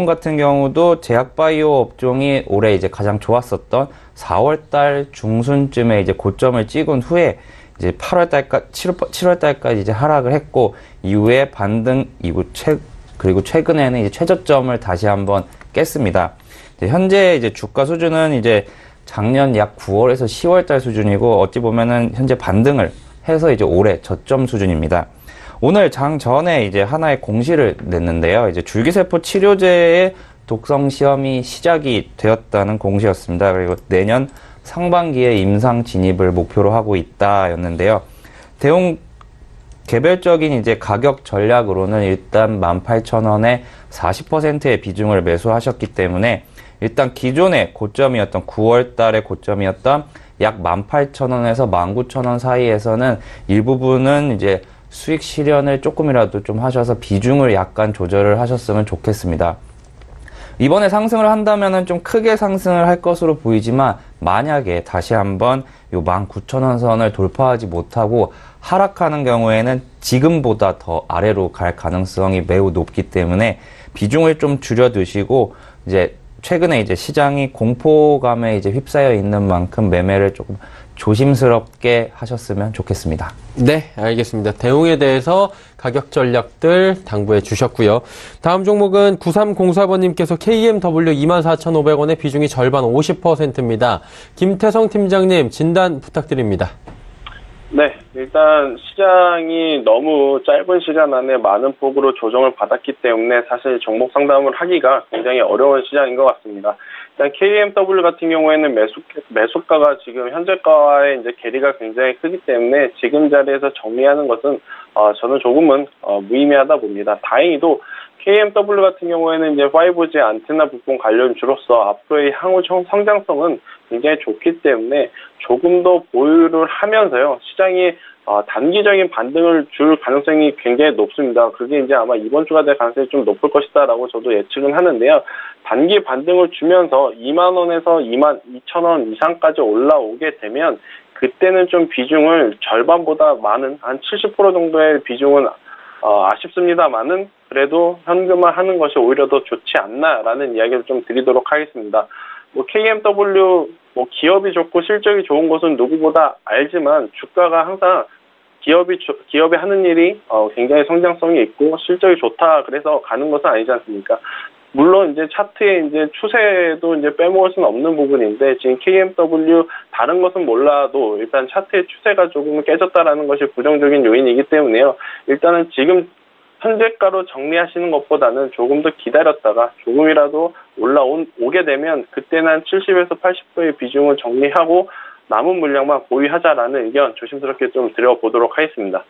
같은 경우도 제약바이오 업종이 올해 이제 가장 좋았었던 4월달 중순쯤에 이제 고점을 찍은 후에 이제 7월달까지 이제 하락을 했고, 이후에 반등, 그리고 최근에는 이제 최저점을 다시 한번 깼습니다. 현재 이제 주가 수준은 이제 작년 약 9월에서 10월달 수준이고, 어찌 보면은 현재 반등을 해서 이제 올해 저점 수준입니다. 오늘 장 전에 이제 하나의 공시를 냈는데요. 이제 줄기세포 치료제의 독성 시험이 시작이 되었다는 공시였습니다. 그리고 내년 상반기에 임상 진입을 목표로 하고 있다였는데요. 대웅 개별적인 이제 가격 전략으로는 일단 18,000원에 40%의 비중을 매수하셨기 때문에 일단 기존의 고점이었던 9월 달의 고점이었던 약 18,000원에서 19,000원 사이에서는 일부분은 이제 수익 실현을 조금이라도 좀 하셔서 비중을 약간 조절을 하셨으면 좋겠습니다. 이번에 상승을 한다면은 좀 크게 상승을 할 것으로 보이지만, 만약에 다시 한번 요 19,000원 선을 돌파하지 못하고 하락하는 경우에는 지금보다 더 아래로 갈 가능성이 매우 높기 때문에 비중을 좀 줄여 두시고, 이제 최근에 이제 시장이 공포감에 이제 휩싸여 있는 만큼 매매를 조금 조심스럽게 하셨으면 좋겠습니다. 네, 알겠습니다. 대웅에 대해서 가격 전략들 당부해 주셨고요. 다음 종목은 9304번님께서 KMW 24,500원의 비중이 절반 50%입니다. 김태성 팀장님, 진단 부탁드립니다. 네, 일단 시장이 너무 짧은 시간 안에 많은 폭으로 조정을 받았기 때문에 사실 종목 상담을 하기가 굉장히 어려운 시장인 것 같습니다. 일단 KMW 같은 경우에는 매수가가 지금 현재가와의 이제 괴리가 굉장히 크기 때문에 지금 자리에서 정리하는 것은 저는 조금은 무의미하다 봅니다. 다행히도 KMW 같은 경우에는 이제 5G 안테나 부품 관련주로서 앞으로의 향후 성장성은 굉장히 좋기 때문에 조금 더 보유를 하면서요, 시장이 단기적인 반등을 줄 가능성이 굉장히 높습니다. 그게 이제 아마 이번 주가 될 가능성이 좀 높을 것이다라고 저도 예측은 하는데요. 단기 반등을 주면서 2만 원에서 2만 2천 원 이상까지 올라오게 되면 그때는 좀 비중을 절반보다 많은 한 70% 정도의 비중은 아쉽습니다만은 그래도 현금화하는 것이 오히려 더 좋지 않나라는 이야기를 좀 드리도록 하겠습니다. KMW 기업이 좋고 실적이 좋은 것은 누구보다 알지만 주가가 항상 기업이 하는 일이 굉장히 성장성이 있고 실적이 좋다 그래서 가는 것은 아니지 않습니까? 물론 이제 차트의 이제 추세도 이제 빼먹을 수는 없는 부분인데 지금 KMW 다른 것은 몰라도 일단 차트의 추세가 조금 깨졌다라는 것이 부정적인 요인이기 때문에요. 일단은 지금 현재가로 정리하시는 것보다는 조금 더 기다렸다가 조금이라도 오게 되면 그때는 한 70에서 80%의 비중을 정리하고 남은 물량만 보유하자라는 의견 조심스럽게 좀 드려보도록 하겠습니다.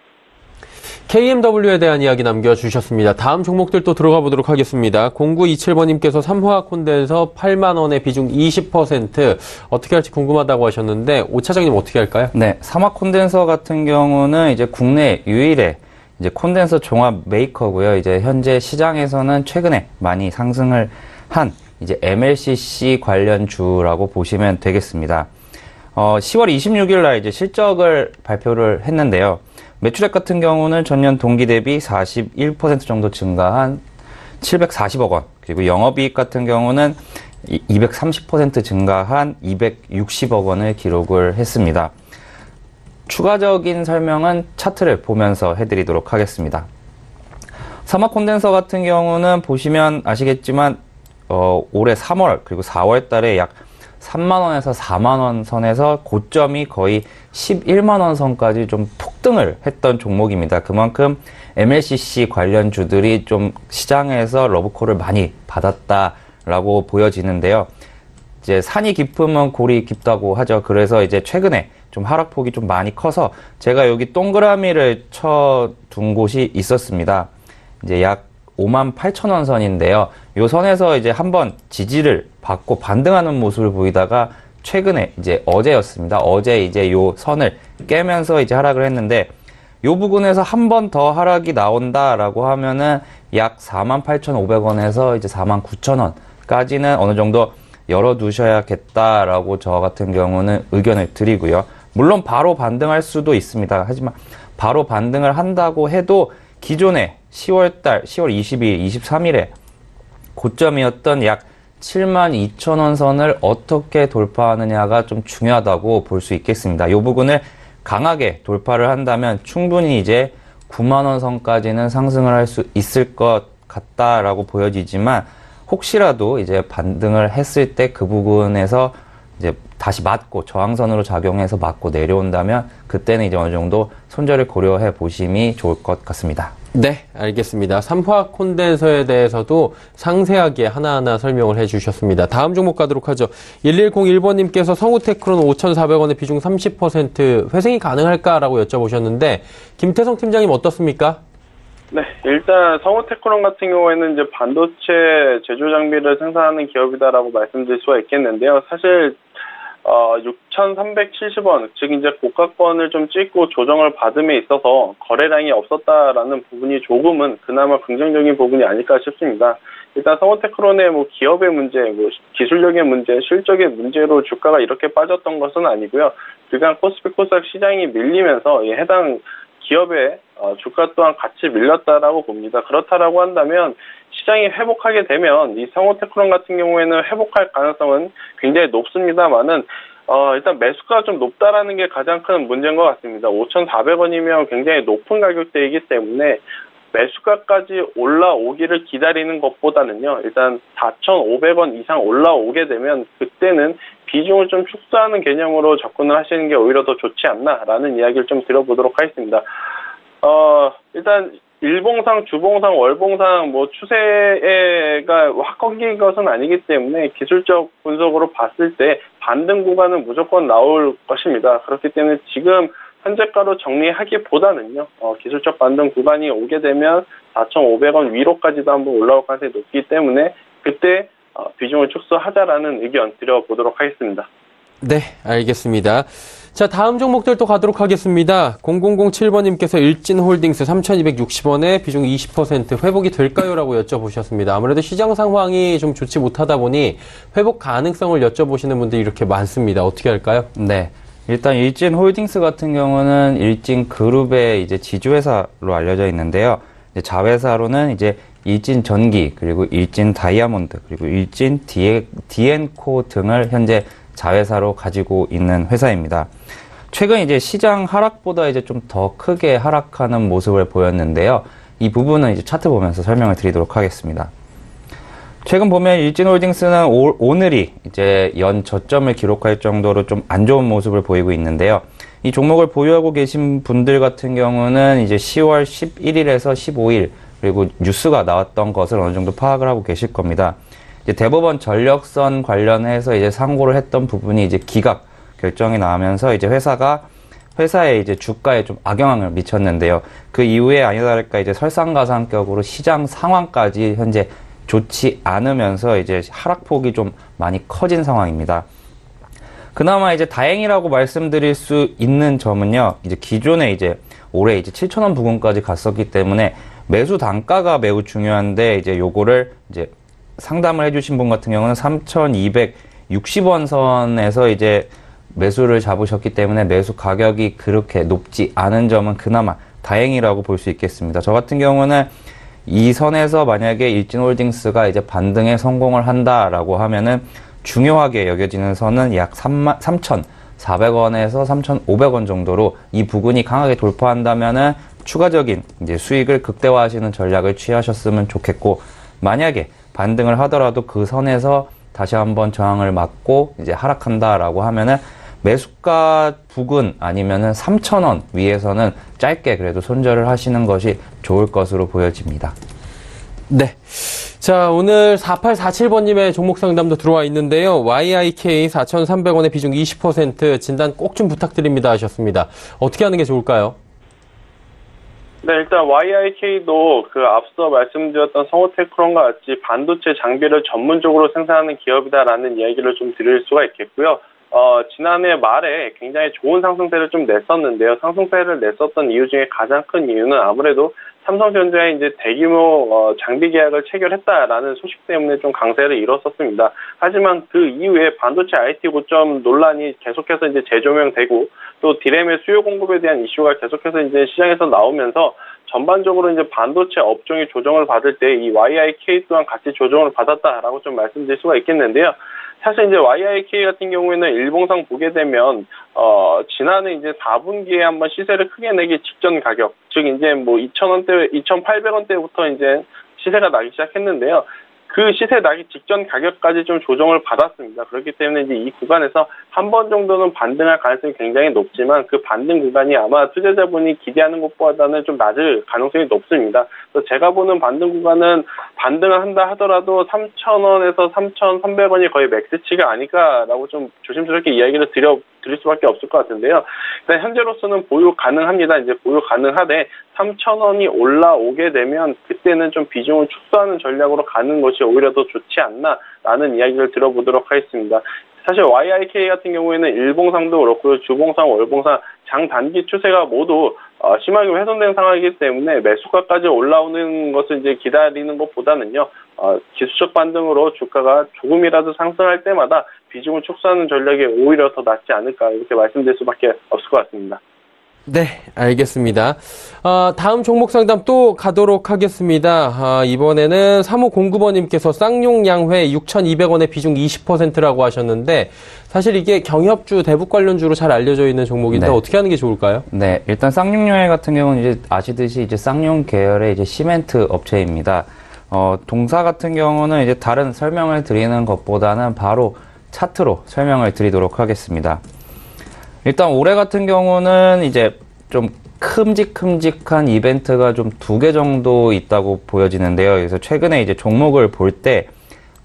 KMW에 대한 이야기 남겨주셨습니다. 다음 종목들 또 들어가 보도록 하겠습니다. 0927번님께서 삼화학 콘덴서 8만 원의 비중 20% 어떻게 할지 궁금하다고 하셨는데 오 차장님 어떻게 할까요? 네, 삼화 콘덴서 같은 경우는 이제 국내 유일의 이제 콘덴서 종합 메이커고요. 이제 현재 시장에서는 최근에 많이 상승을 한 이제 MLCC 관련주라고 보시면 되겠습니다. 10월 26일 날 이제 실적을 발표를 했는데요. 매출액 같은 경우는 전년 동기 대비 41% 정도 증가한 740억 원. 그리고 영업이익 같은 경우는 230% 증가한 260억 원을 기록을 했습니다. 추가적인 설명은 차트를 보면서 해드리도록 하겠습니다. 삼화 콘덴서 같은 경우는 보시면 아시겠지만 올해 3월 그리고 4월 달에 약 3만 원에서 4만 원 선에서 고점이 거의 11만 원 선까지 좀 폭등을 했던 종목입니다. 그만큼 MLCC 관련주들이 좀 시장에서 러브콜을 많이 받았다라고 보여지는데요. 이제 산이 깊으면 골이 깊다고 하죠. 그래서 이제 최근에 좀 하락폭이 좀 많이 커서 제가 여기 동그라미를 쳐둔 곳이 있었습니다. 이제 약 5만 8천 원 선인데요. 요 선에서 이제 한번 지지를 받고 반등하는 모습을 보이다가 최근에 이제 어제였습니다. 어제 이제 요 선을 깨면서 이제 하락을 했는데 요 부분에서 한 번 더 하락이 나온다라고 하면은 약 48,500원에서 이제 49,000원까지는 어느 정도 열어두셔야겠다라고 저 같은 경우는 의견을 드리고요. 물론 바로 반등할 수도 있습니다. 하지만 바로 반등을 한다고 해도 기존에 10월 22일, 23일에 고점이었던 약 72,000원 선을 어떻게 돌파하느냐가 좀 중요하다고 볼 수 있겠습니다. 이 부분을 강하게 돌파를 한다면 충분히 이제 9만원 선까지는 상승을 할 수 있을 것 같다라고 보여지지만 혹시라도 이제 반등을 했을 때 그 부분에서 이제 다시 맞고 저항선으로 작용해서 맞고 내려온다면 그때는 이제 어느 정도 손절을 고려해 보심이 좋을 것 같습니다. 네, 알겠습니다. 삼화 콘덴서에 대해서도 상세하게 하나하나 설명을 해주셨습니다. 다음 종목 가도록 하죠. 1101번님께서 성우테크론 5,400원의 비중 30% 회생이 가능할까라고 여쭤보셨는데 김태성 팀장님 어떻습니까? 네, 일단 성우테크론 같은 경우에는 이제 반도체 제조 장비를 생산하는 기업이다라고 말씀드릴 수가 있겠는데요. 사실 6,370원, 즉 이제 고가권을 좀 찍고 조정을 받음에 있어서 거래량이 없었다라는 부분이 조금은 그나마 긍정적인 부분이 아닐까 싶습니다. 일단 성우테크론의 기업의 문제, 기술력의 문제, 실적의 문제로 주가가 이렇게 빠졌던 것은 아니고요. 그간 코스피 코스닥 시장이 밀리면서 해당 기업의 주가 또한 같이 밀렸다라고 봅니다. 그렇다라고 한다면 시장이 회복하게 되면 이 성우테크론 같은 경우에는 회복할 가능성은 굉장히 높습니다만은 일단 매수가가 좀 높다라는 게 가장 큰 문제인 것 같습니다. 5,400원이면 굉장히 높은 가격대이기 때문에 매수가까지 올라오기를 기다리는 것보다는요. 일단 4,500원 이상 올라오게 되면 그때는 비중을 좀 축소하는 개념으로 접근을 하시는 게 오히려 더 좋지 않나라는 이야기를 좀 드려보도록 하겠습니다. 일단 일봉상, 주봉상, 월봉상 추세가 확 꺾인 것은 아니기 때문에 기술적 분석으로 봤을 때 반등 구간은 무조건 나올 것입니다. 그렇기 때문에 지금 현재가로 정리하기보다는요, 기술적 반등 구간이 오게 되면 4,500원 위로까지도 한번 올라올 가능성이 높기 때문에 그때 비중을 축소하자라는 의견 드려보도록 하겠습니다. 네, 알겠습니다. 자, 다음 종목들 또 가도록 하겠습니다. 0007번님께서 일진홀딩스 3,260원에 비중 20% 회복이 될까요? 라고 여쭤보셨습니다. 아무래도 시장 상황이 좀 좋지 못하다 보니 회복 가능성을 여쭤보시는 분들이 이렇게 많습니다. 어떻게 할까요? 네. 일단 일진홀딩스 같은 경우는 일진그룹의 이제 지주회사로 알려져 있는데요. 이제 자회사로는 이제 일진전기, 그리고 일진다이아몬드, 그리고 일진 디엔코 등을 현재 자회사로 가지고 있는 회사입니다. 최근 이제 시장 하락보다 이제 좀 더 크게 하락하는 모습을 보였는데요. 이 부분은 이제 차트 보면서 설명을 드리도록 하겠습니다. 최근 보면 일진홀딩스는 오늘이 이제 연 저점을 기록할 정도로 좀 안 좋은 모습을 보이고 있는데요. 이 종목을 보유하고 계신 분들 같은 경우는 이제 10월 11일에서 15일 그리고 뉴스가 나왔던 것을 어느 정도 파악을 하고 계실 겁니다. 이제 대법원 전력선 관련해서 이제 상고를 했던 부분이 이제 기각 결정이 나오면서 이제 회사의 이제 주가에 좀 악영향을 미쳤는데요. 그 이후에 아니나 다를까 이제 설상가상격으로 시장 상황까지 현재 좋지 않으면서 이제 하락폭이 좀 많이 커진 상황입니다. 그나마 이제 다행이라고 말씀드릴 수 있는 점은요, 이제 기존에 이제 올해 이제 7,000원 부근까지 갔었기 때문에 매수 단가가 매우 중요한데 이제 요거를 이제 상담을 해주신 분 같은 경우는 3,260원 선에서 이제 매수를 잡으셨기 때문에 매수 가격이 그렇게 높지 않은 점은 그나마 다행이라고 볼 수 있겠습니다. 저 같은 경우는 이 선에서 만약에 일진홀딩스가 이제 반등에 성공을 한다라고 하면은 중요하게 여겨지는 선은 약 3,400원에서 3,500원 정도로 이 부근이 강하게 돌파한다면은 추가적인 이제 수익을 극대화하시는 전략을 취하셨으면 좋겠고, 만약에 반등을 하더라도 그 선에서 다시 한번 저항을 맞고 이제 하락한다라고 하면은 매수가 부근 아니면은 3,000원 위에서는 짧게 그래도 손절을 하시는 것이 좋을 것으로 보여집니다. 네. 자, 오늘 4847번님의 종목 상담도 들어와 있는데요. YIK 4,300원에 비중 20% 진단 꼭 좀 부탁드립니다 하셨습니다. 어떻게 하는 게 좋을까요? 네, 일단 YIK도 그 앞서 말씀드렸던 성호테크론과 같이 반도체 장비를 전문적으로 생산하는 기업이다라는 이야기를 좀 드릴 수가 있겠고요. 지난해 말에 굉장히 좋은 상승세를 좀 냈었는데요. 상승세를 냈었던 이유 중에 가장 큰 이유는 아무래도 삼성전자에 이제 대규모 장비 계약을 체결했다라는 소식 때문에 좀 강세를 이뤘었습니다. 하지만 그 이후에 반도체 IT 고점 논란이 계속해서 이제 재조명되고 또 디램의 수요 공급에 대한 이슈가 계속해서 이제 시장에서 나오면서 전반적으로 이제 반도체 업종이 조정을 받을 때 이 YIK 또한 같이 조정을 받았다라고 좀 말씀드릴 수가 있겠는데요. 사실 이제 YIK 같은 경우에는 일봉상 보게 되면 지난해 이제 4분기에 한번 시세를 크게 내기 직전 가격, 즉 이제 뭐 2,000원대, 2,800원대부터 이제 시세가 나기 시작했는데요. 그 시세 나기 직전 가격까지 좀 조정을 받았습니다. 그렇기 때문에 이제 이 구간에서 한 번 정도는 반등할 가능성이 굉장히 높지만 그 반등 구간이 아마 투자자분이 기대하는 것보다는 좀 낮을 가능성이 높습니다. 그래서 제가 보는 반등 구간은 반등을 한다 하더라도 3,000원에서 3,300원이 거의 맥스치가 아닐까라고 좀 조심스럽게 이야기를 드릴 수밖에 없을 것 같은데요. 일단 현재로서는 보유 가능합니다. 이제 보유 가능하되 3,000원이 올라오게 되면 그때는 좀 비중을 축소하는 전략으로 가는 것이 오히려 더 좋지 않나라는 이야기를 들어보도록 하겠습니다. 사실 YIK 같은 경우에는 일봉상도 그렇고 주봉상, 월봉상, 장단기 추세가 모두 심하게 훼손된 상황이기 때문에 매수가까지 올라오는 것을 이제 기다리는 것보다는요, 기술적 반등으로 주가가 조금이라도 상승할 때마다 비중을 축소하는 전략이 오히려 더 낫지 않을까 이렇게 말씀드릴 수밖에 없을 것 같습니다. 네, 알겠습니다. 다음 종목 상담 또 가도록 하겠습니다. 이번에는 3509번님께서 쌍용양회 6,200원에 비중 20%라고 하셨는데, 사실 이게 경협주, 대북 관련주로 잘 알려져 있는 종목인데, 네. 어떻게 하는 게 좋을까요? 네, 일단 쌍용양회 같은 경우는 이제 아시듯이 이제 쌍용 계열의 이제 시멘트 업체입니다. 동사 같은 경우는 이제 다른 설명을 드리는 것보다는 바로 차트로 설명을 드리도록 하겠습니다. 일단 올해 같은 경우는 이제 좀 큼직큼직한 이벤트가 좀 2개 정도 있다고 보여지는데요. 그래서 최근에 이제 종목을 볼 때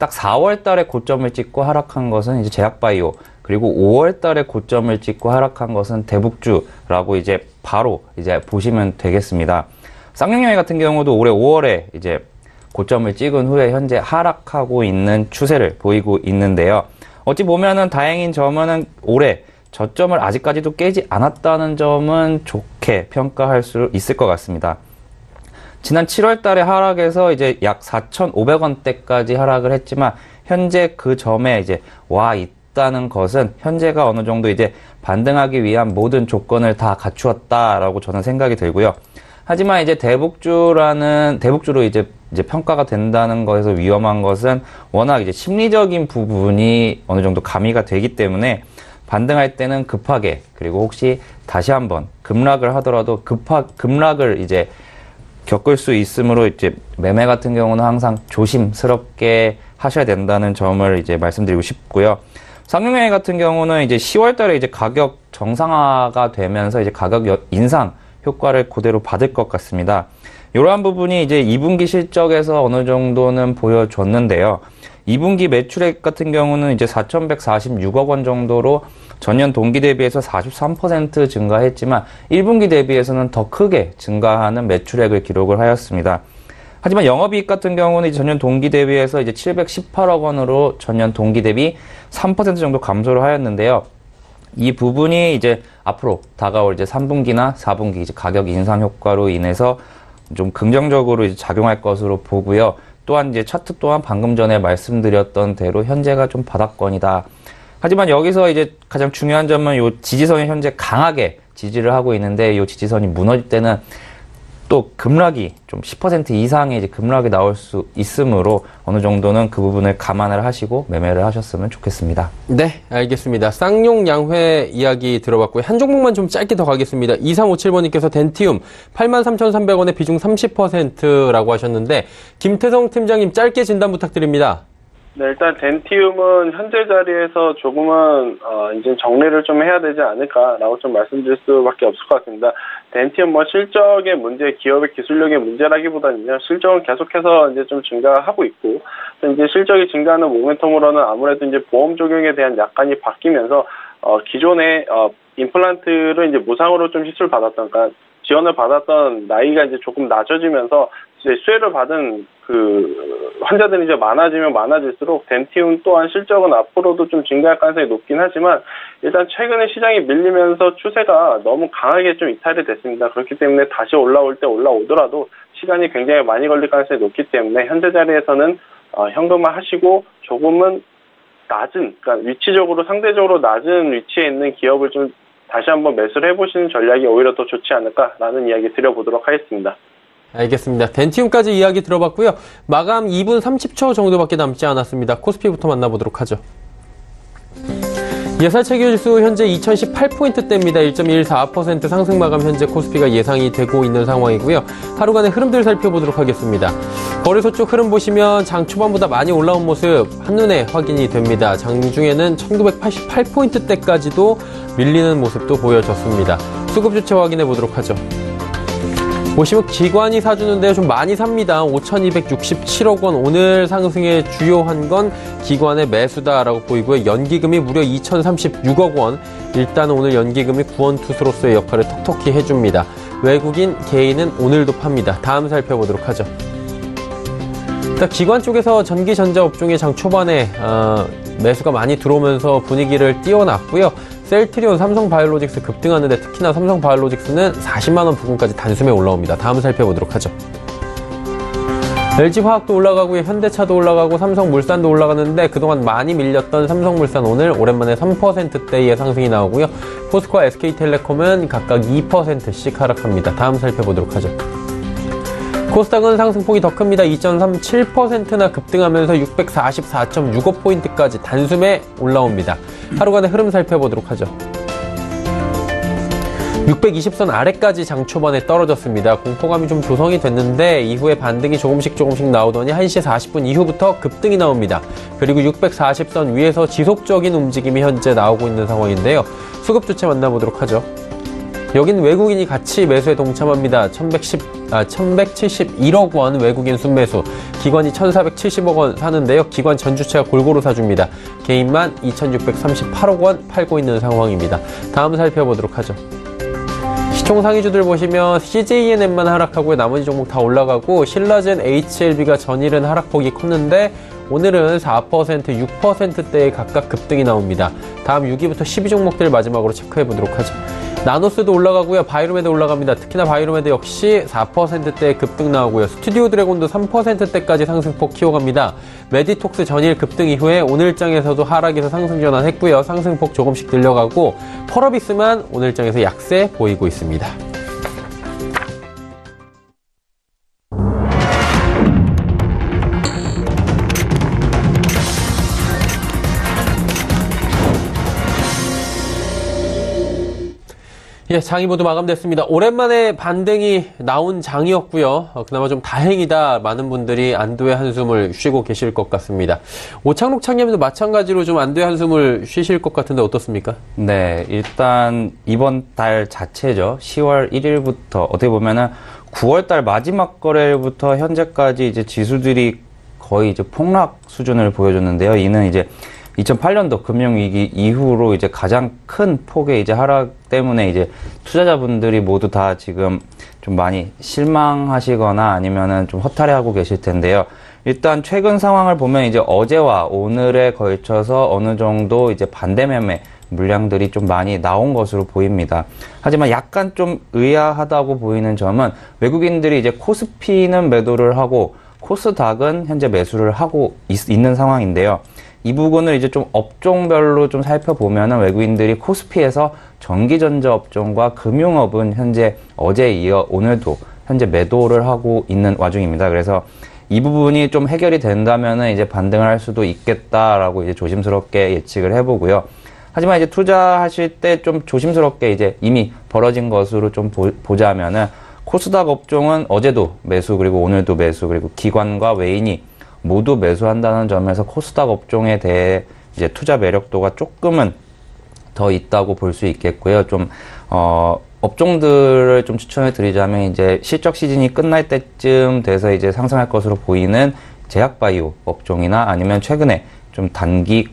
딱 4월 달에 고점을 찍고 하락한 것은 이제 제약바이오, 그리고 5월 달에 고점을 찍고 하락한 것은 대북주라고 이제 바로 이제 보시면 되겠습니다. 쌍용여행 같은 경우도 올해 5월에 이제 고점을 찍은 후에 현재 하락하고 있는 추세를 보이고 있는데요. 어찌 보면은 다행인 점은 올해 저점을 아직까지도 깨지 않았다는 점은 좋게 평가할 수 있을 것 같습니다. 지난 7월 달에 하락해서 이제 약 4,500원대까지 하락을 했지만 현재 그 점에 이제 와 있다는 것은 현재가 어느 정도 이제 반등하기 위한 모든 조건을 다 갖추었다라고 저는 생각이 들고요. 하지만 이제 대북주로 이제 평가가 된다는 것에서 위험한 것은 워낙 이제 심리적인 부분이 어느 정도 가미가 되기 때문에 반등할 때는 급하게, 그리고 혹시 다시 한번 급락을 하더라도 급락을 이제 겪을 수 있으므로 이제 매매 같은 경우는 항상 조심스럽게 하셔야 된다는 점을 이제 말씀드리고 싶고요. 쌍용여행 같은 경우는 이제 10월 달에 이제 가격 정상화가 되면서 이제 가격 인상 효과를 그대로 받을 것 같습니다. 이러한 부분이 이제 2분기 실적에서 어느 정도는 보여줬는데요. 2분기 매출액 같은 경우는 이제 4,146억 원 정도로 전년 동기 대비해서 43% 증가했지만 1분기 대비해서는 더 크게 증가하는 매출액을 기록을 하였습니다. 하지만 영업이익 같은 경우는 전년 동기 대비해서 이제 718억 원으로 전년 동기 대비 3% 정도 감소를 하였는데요. 이 부분이 이제 앞으로 다가올 이제 3분기나 4분기 이제 가격 인상 효과로 인해서 좀 긍정적으로 이제 작용할 것으로 보고요. 또한 이제 차트 또한 방금 전에 말씀드렸던 대로 현재가 좀 바닥권이다. 하지만 여기서 이제 가장 중요한 점은 요 지지선이 현재 강하게 지지를 하고 있는데 요 지지선이 무너질 때는 또 급락이 좀 10% 이상의 이제 급락이 나올 수 있으므로 어느 정도는 그 부분을 감안을 하시고 매매를 하셨으면 좋겠습니다. 네, 알겠습니다. 쌍용 양회 이야기 들어봤고요. 한 종목만 좀 짧게 더 가겠습니다. 2357번님께서 덴티움 83,300원에 비중 30%라고 하셨는데 김태성 팀장님 짧게 진단 부탁드립니다. 네, 일단 덴티움은 현재 자리에서 조금은 이제 정리를 좀 해야 되지 않을까라고 좀 말씀드릴 수밖에 없을 것 같습니다. 덴티움 뭐 실적의 문제, 기업의 기술력의 문제라기보다는요, 실적은 계속해서 이제 좀 증가하고 있고, 또 이제 실적이 증가하는 모멘텀으로는 아무래도 이제 보험 적용에 대한 약관이 바뀌면서 기존의 임플란트를 이제 무상으로 좀 시술받았던, 그러니까 지원을 받았던 나이가 이제 조금 낮아지면서 이제 수혜를 받은 그 환자들이 이제 많아지면 많아질수록 덴티움 또한 실적은 앞으로도 좀 증가할 가능성이 높긴 하지만 일단 최근에 시장이 밀리면서 추세가 너무 강하게 좀 이탈이 됐습니다. 그렇기 때문에 다시 올라올 때 올라오더라도 시간이 굉장히 많이 걸릴 가능성이 높기 때문에 현재 자리에서는 현금화 하시고 조금은 낮은, 그러니까 위치적으로 상대적으로 낮은 위치에 있는 기업을 좀 다시 한번 매수를 해보시는 전략이 오히려 더 좋지 않을까라는 이야기 드려보도록 하겠습니다. 알겠습니다. 덴티움까지 이야기 들어봤고요. 마감 2분 30초 정도밖에 남지 않았습니다. 코스피부터 만나보도록 하죠. 예사채기지수 현재 2018포인트대입니다. 1.14% 상승 마감 현재 코스피가 예상이 되고 있는 상황이고요. 하루간의 흐름들 살펴보도록 하겠습니다. 거래소 쪽 흐름 보시면 장 초반보다 많이 올라온 모습 한눈에 확인이 됩니다. 장중에는 1988포인트대까지도 밀리는 모습도 보여졌습니다. 수급 주체 확인해 보도록 하죠. 보시면 기관이 사주는데요. 좀 많이 삽니다. 5,267억 원. 오늘 상승의 주요한 건 기관의 매수다라고 보이고요. 연기금이 무려 2,036억 원. 일단 오늘 연기금이 구원투수로서의 역할을 톡톡히 해줍니다. 외국인 개인은 오늘도 팝니다. 다음 살펴보도록 하죠. 일단 기관 쪽에서 전기 전자 업종의 장 초반에 매수가 많이 들어오면서 분위기를 띄워놨고요. 셀트리온, 삼성바이오로직스 급등하는데 특히나 삼성바이오로직스는 40만 원 부근까지 단숨에 올라옵니다. 다음 살펴보도록 하죠. LG화학도 올라가고요. 현대차도 올라가고 삼성물산도 올라가는데 그동안 많이 밀렸던 삼성물산 오늘 오랜만에 3%대의 상승이 나오고요. 포스코와 SK텔레콤은 각각 2%씩 하락합니다. 다음 살펴보도록 하죠. 코스닥은 상승폭이 더 큽니다. 2.37%나 급등하면서 644.65포인트까지 단숨에 올라옵니다. 하루간의 흐름 살펴보도록 하죠. 620선 아래까지 장 초반에 떨어졌습니다. 공포감이 좀 조성이 됐는데 이후에 반등이 조금씩 나오더니 1시 40분 이후부터 급등이 나옵니다. 그리고 640선 위에서 지속적인 움직임이 현재 나오고 있는 상황인데요. 수급 주체 만나보도록 하죠. 여긴 외국인이 같이 매수에 동참합니다. 1171억 원 외국인 순매수, 기관이 1470억 원 사는데요. 기관 전주체가 골고루 사줍니다. 개인만 2638억 원 팔고 있는 상황입니다. 다음 살펴보도록 하죠. 시총 상위주들 보시면 CJENM만 하락하고요. 나머지 종목 다 올라가고 신라젠, HLB가 전일은 하락폭이 컸는데 오늘은 4%, 6%대에 각각 급등이 나옵니다. 다음 6위부터 12종목들 마지막으로 체크해보도록 하죠. 나노스도 올라가고요. 바이로메드 올라갑니다. 특히나 바이로메드 역시 4%대의 급등 나오고요. 스튜디오 드래곤도 3%대까지 상승폭 키워갑니다. 메디톡스 전일 급등 이후에 오늘장에서도 하락에서 상승 전환했고요. 상승폭 조금씩 늘려가고 펄어비스만 오늘장에서 약세 보이고 있습니다. 예, 장이 모두 마감됐습니다. 오랜만에 반등이 나온 장이었고요. 그나마 좀 다행이다. 많은 분들이 안도의 한숨을 쉬고 계실 것 같습니다. 오창록 창님도 마찬가지로 좀 안도의 한숨을 쉬실 것 같은데 어떻습니까? 네, 일단 이번 달 자체죠. 10월 1일부터 어떻게 보면은 9월 달 마지막 거래일부터 현재까지 이제 지수들이 거의 이제 폭락 수준을 보여줬는데요. 이는 이제 2008년도 금융위기 이후로 이제 가장 큰 폭의 이제 하락 때문에 이제 투자자분들이 모두 다 지금 좀 많이 실망하시거나 아니면은 좀 허탈해하고 계실 텐데요. 일단 최근 상황을 보면 이제 어제와 오늘에 걸쳐서 어느 정도 이제 반대 매매 물량들이 좀 많이 나온 것으로 보입니다. 하지만 약간 좀 의아하다고 보이는 점은 외국인들이 이제 코스피는 매도를 하고 코스닥은 현재 매수를 하고 있는 상황인데요. 이 부분을 이제 좀 업종별로 좀 살펴보면은 외국인들이 코스피에서 전기전자 업종과 금융업은 현재 어제에 이어 오늘도 현재 매도를 하고 있는 와중입니다. 그래서 이 부분이 좀 해결이 된다면은 이제 반등을 할 수도 있겠다라고 이제 조심스럽게 예측을 해보고요. 하지만 이제 투자하실 때 좀 조심스럽게 이제 이미 벌어진 것으로 좀 보자면은 코스닥 업종은 어제도 매수 그리고 오늘도 매수 그리고 기관과 외인이 모두 매수한다는 점에서 코스닥 업종에 대해 이제 투자 매력도가 조금은 더 있다고 볼 수 있겠고요. 좀 업종들을 좀 추천해 드리자면 이제 실적 시즌이 끝날 때쯤 돼서 이제 상승할 것으로 보이는 제약바이오 업종이나 아니면 최근에 좀 단기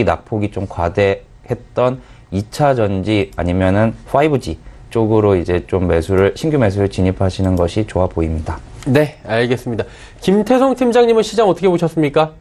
낙폭이 좀 과대했던 2차 전지 아니면은 5G 쪽으로 이제 좀 신규 매수를 진입하시는 것이 좋아 보입니다. 네, 알겠습니다. 김태성 팀장님은 시장 어떻게 보셨습니까?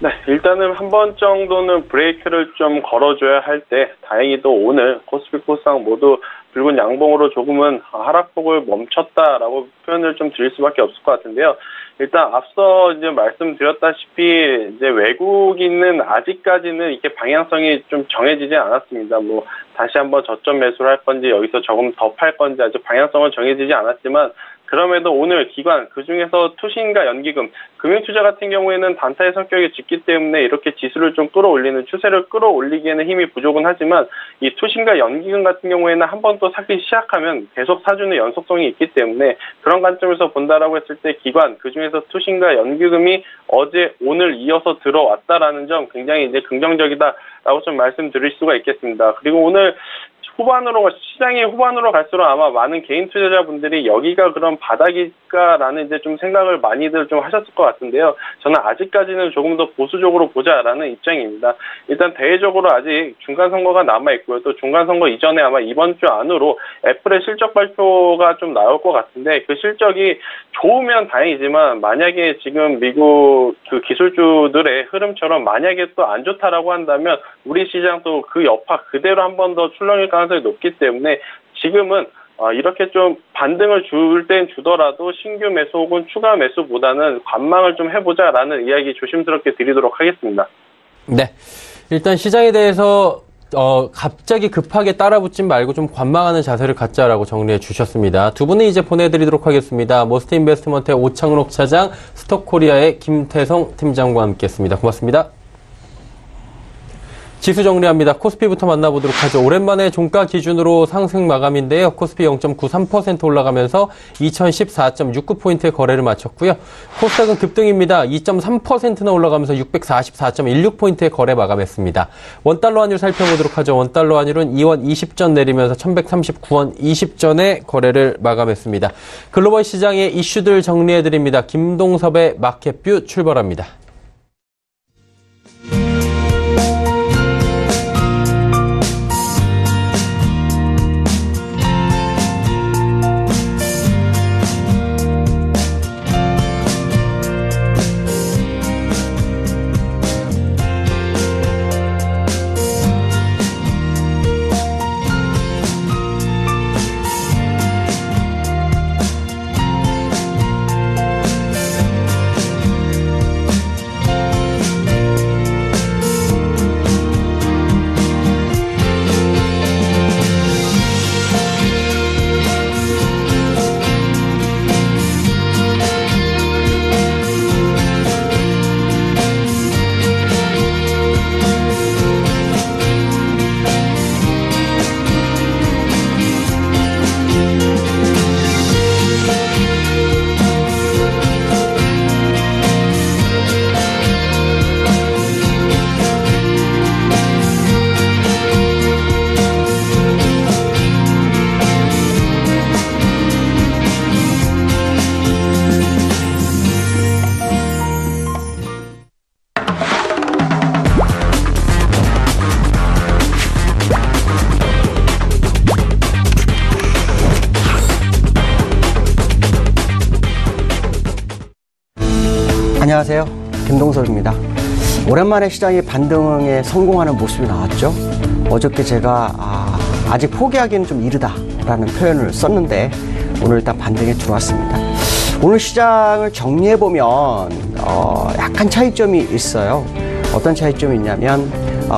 네, 일단은 한 번 정도는 브레이크를 좀 걸어줘야 할 때 다행히도 오늘 코스피 코스닥 모두 붉은 양봉으로 조금은 하락폭을 멈췄다라고 표현을 좀 드릴 수밖에 없을 것 같은데요. 일단 앞서 이제 말씀드렸다시피 이제 외국인은 아직까지는 이렇게 방향성이 좀 정해지지 않았습니다. 뭐 다시 한번 저점 매수를 할 건지 여기서 조금 더 팔 건지 아직 방향성은 정해지지 않았지만 그럼에도 오늘 기관, 그중에서 투신과 연기금, 금융투자 같은 경우에는 단타의 성격이 짙기 때문에 이렇게 지수를 좀 끌어올리는 추세를 끌어올리기에는 힘이 부족은 하지만 이 투신과 연기금 같은 경우에는 한 번 또 사기 시작하면 계속 사주는 연속성이 있기 때문에 그런 관점에서 본다라고 했을 때 기관, 그중에서 투신과 연기금이 어제, 오늘 이어서 들어왔다라는 점 굉장히 이제 긍정적이다라고 좀 말씀드릴 수가 있겠습니다. 그리고 오늘 시장이 후반으로 갈수록 아마 많은 개인 투자자분들이 여기가 그런 바닥일까라는 이제 좀 생각을 많이들 좀 하셨을 것 같은데요. 저는 아직까지는 조금 더 보수적으로 보자라는 입장입니다. 일단 대외적으로 아직 중간선거가 남아있고요. 또 중간선거 이전에 아마 이번 주 안으로 애플의 실적 발표가 좀 나올 것 같은데 그 실적이 좋으면 다행이지만 만약에 지금 미국 그 기술주들의 흐름처럼 만약에 또 안 좋다라고 한다면 우리 시장도 그 여파 그대로 한 번 더 출렁일 가능성이 높기 때문에 지금은 이렇게 좀 반등을 줄 땐 주더라도 신규 매수 혹은 추가 매수보다는 관망을 좀 해보자라는 이야기 조심스럽게 드리도록 하겠습니다. 네, 일단 시장에 대해서 갑자기 급하게 따라붙지 말고 좀 관망하는 자세를 갖자라고 정리해 주셨습니다. 두 분은 이제 보내드리도록 하겠습니다. 모스트 인베스트먼트의 오창록 차장, 스톡코리아의 김태성 팀장과 함께했습니다. 고맙습니다. 지수 정리합니다. 코스피부터 만나보도록 하죠. 오랜만에 종가 기준으로 상승 마감인데요. 코스피 0.93% 올라가면서 2014.69포인트의 거래를 마쳤고요. 코스닥은 급등입니다. 2.3%나 올라가면서 644.16포인트의 거래 마감했습니다. 원달러 환율 살펴보도록 하죠. 원달러 환율은 2원 20전 내리면서 1139원 20전에 거래를 마감했습니다. 글로벌 시장의 이슈들 정리해드립니다. 김동섭의 마켓뷰 출발합니다. 안녕하세요. 김동섭입니다. 오랜만에 시장이 반등에 성공하는 모습이 나왔죠. 어저께 제가 아직 포기하기는 좀 이르다라는 표현을 썼는데 오늘 일단 반등에 들어왔습니다. 오늘 시장을 정리해보면 약간 차이점이 있어요. 어떤 차이점이 있냐면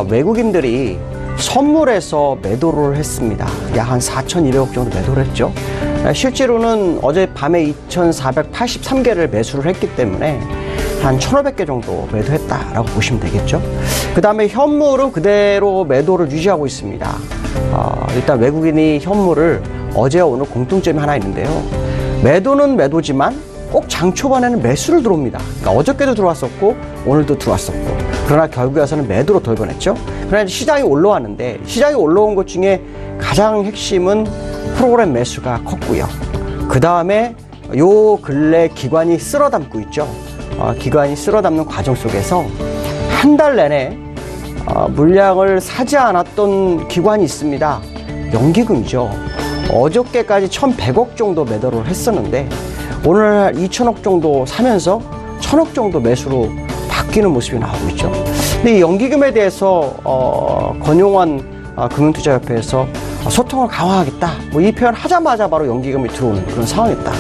외국인들이 선물에서 매도를 했습니다. 약 한 4,200억 정도 매도를 했죠. 실제로는 어젯밤에 2,483개를 매수를 했기 때문에 한 1,500개 정도 매도했다라고 보시면 되겠죠. 그 다음에 현물은 그대로 매도를 유지하고 있습니다. 일단 외국인이 현물을 어제와 오늘 공통점이 하나 있는데요. 매도는 매도지만 꼭 장 초반에는 매수를 들어옵니다. 그러니까 어저께도 들어왔었고 오늘도 들어왔었고, 그러나 결국에서는 매도로 돌변했죠. 그러나 시장이 올라왔는데, 시장이 올라온 것 중에 가장 핵심은 프로그램 매수가 컸고요. 그 다음에 요 근래 기관이 쓸어담고 있죠. 기관이 쓸어담는 과정 속에서 한 달 내내 물량을 사지 않았던 기관이 있습니다. 연기금이죠. 어저께까지 1,100억 정도 매도를 했었는데 오늘 2,000억 정도 사면서 1,000억 정도 매수로 바뀌는 모습이 나오고 있죠. 근데 이 연기금에 대해서 권용환 금융투자협회에서 소통을 강화하겠다, 뭐 이 표현 하자마자 바로 연기금이 들어오는 그런 상황이었다.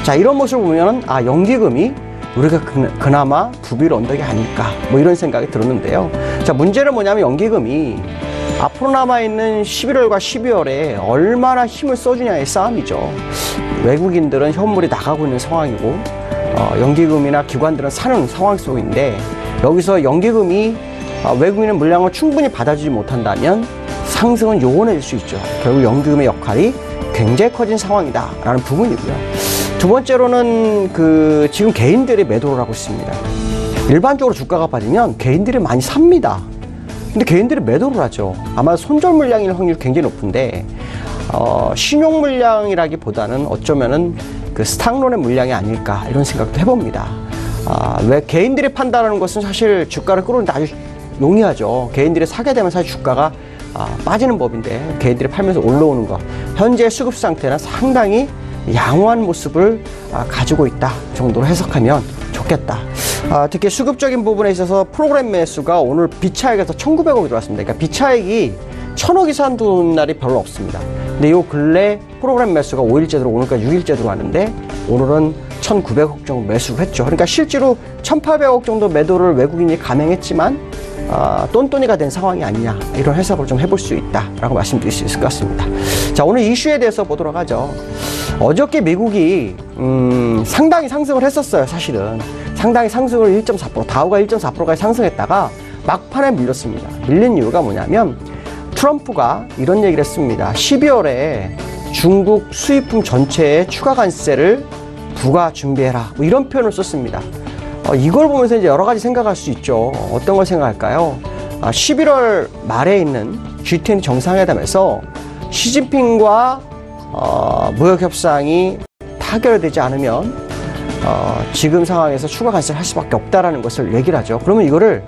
자, 이런 모습을 보면은 연기금이 우리가 그나마 부빌 언덕이 아닐까, 뭐 이런 생각이 들었는데요. 자, 문제는 뭐냐면 연기금이 앞으로 남아있는 11월과 12월에 얼마나 힘을 써주냐의 싸움이죠. 외국인들은 현물이 나가고 있는 상황이고 연기금이나 기관들은 사는 상황 속인데, 여기서 연기금이 외국인의 물량을 충분히 받아주지 못한다면 상승은 요원해질 수 있죠. 결국 연기금의 역할이 굉장히 커진 상황이다라는 부분이고요. 두 번째로는 지금 개인들이 매도를 하고 있습니다. 일반적으로 주가가 빠지면 개인들이 많이 삽니다. 근데 개인들이 매도를 하죠. 아마 손절 물량일 확률이 굉장히 높은데 신용 물량이라기보다는 어쩌면은 스탁론의 물량이 아닐까, 이런 생각도 해봅니다. 왜 개인들이 판단하는 것은 사실 주가를 끌어오는데 아주 용이하죠. 개인들이 사게 되면 사실 주가가 빠지는 법인데, 개인들이 팔면서 올라오는 것, 현재 수급 상태는 상당히 양호한 모습을 가지고 있다 정도로 해석하면 좋겠다. 특히 수급적인 부분에 있어서 프로그램 매수가 오늘 비차익에서 1,900억이 들어왔습니다. 그러니까 비차익이 1,000억 이상 들어오는 날이 별로 없습니다. 근데 요 근래 프로그램 매수가 5일째 들어오고 오늘까지 6일째 들어왔는데 오늘은 1,900억 정도 매수를 했죠. 그러니까 실제로 1,800억 정도 매도를 외국인이 감행했지만 똔똔이가 된 상황이 아니냐, 이런 해석을 좀 해볼 수 있다라고 말씀드릴 수 있을 것 같습니다. 자, 오늘 이슈에 대해서 보도록 하죠. 어저께 미국이 상당히 상승을 했었어요. 사실은 상당히 상승을 1.4%, 다우가 1.4%까지 상승했다가 막판에 밀렸습니다. 밀린 이유가 뭐냐면 트럼프가 이런 얘기를 했습니다. 12월에 중국 수입품 전체에 추가 관세를 부과 준비해라. 뭐 이런 표현을 썼습니다. 이걸 보면서 이제 여러 가지 생각할 수 있죠. 어떤 걸 생각할까요? 11월 말에 있는 G20 정상회담에서 시진핑과 무역 협상이 타결되지 않으면 지금 상황에서 추가 관세를 할 수밖에 없다라는 것을 얘기를 하죠. 그러면 이거를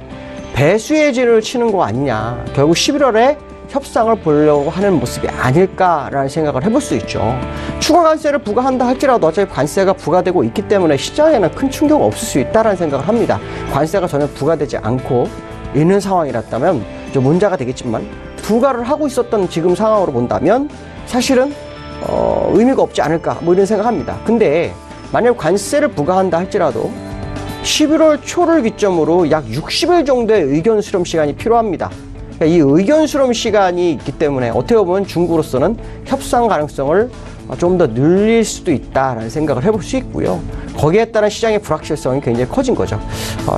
배수의 진을 치는 거 아니냐. 결국 11월에 협상을 보려고 하는 모습이 아닐까라는 생각을 해볼 수 있죠. 추가 관세를 부과한다 할지라도 어차피 관세가 부과되고 있기 때문에 시장에는 큰 충격 없을 수 있다는 생각을 합니다. 관세가 전혀 부과되지 않고 있는 상황이랐다면 좀 문제가 되겠지만 부과를 하고 있었던 지금 상황으로 본다면 사실은 의미가 없지 않을까 뭐 이런 생각합니다. 근데 만약 관세를 부과한다 할지라도 11월 초를 기점으로 약 60일 정도의 의견 수렴 시간이 필요합니다. 이 의견 수렴 시간이 있기 때문에 어떻게 보면 중국으로서는 협상 가능성을 좀 더 늘릴 수도 있다라는 생각을 해볼 수 있고요. 거기에 따른 시장의 불확실성이 굉장히 커진 거죠.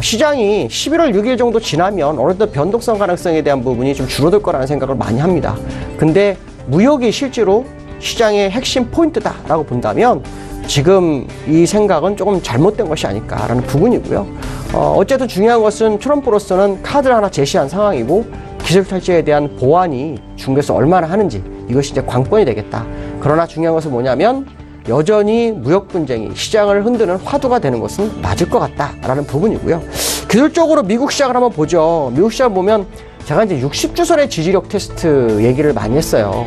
시장이 11월 6일 정도 지나면 어느 정도 변동성 가능성에 대한 부분이 좀 줄어들 거라는 생각을 많이 합니다. 근데 무역이 실제로 시장의 핵심 포인트다라고 본다면 지금 이 생각은 조금 잘못된 것이 아닐까라는 부분이고요. 어쨌든 중요한 것은 트럼프로서는 카드를 하나 제시한 상황이고 기술탈취에 대한 보완이 중국에서 얼마나 하는지 이것이 이제 관건이 되겠다. 그러나 중요한 것은 뭐냐면 여전히 무역 분쟁이 시장을 흔드는 화두가 되는 것은 맞을 것 같다라는 부분이고요. 기술적으로 미국 시장을 한번 보죠. 미국 시장 보면 제가 이제 60주선의 지지력 테스트 얘기를 많이 했어요.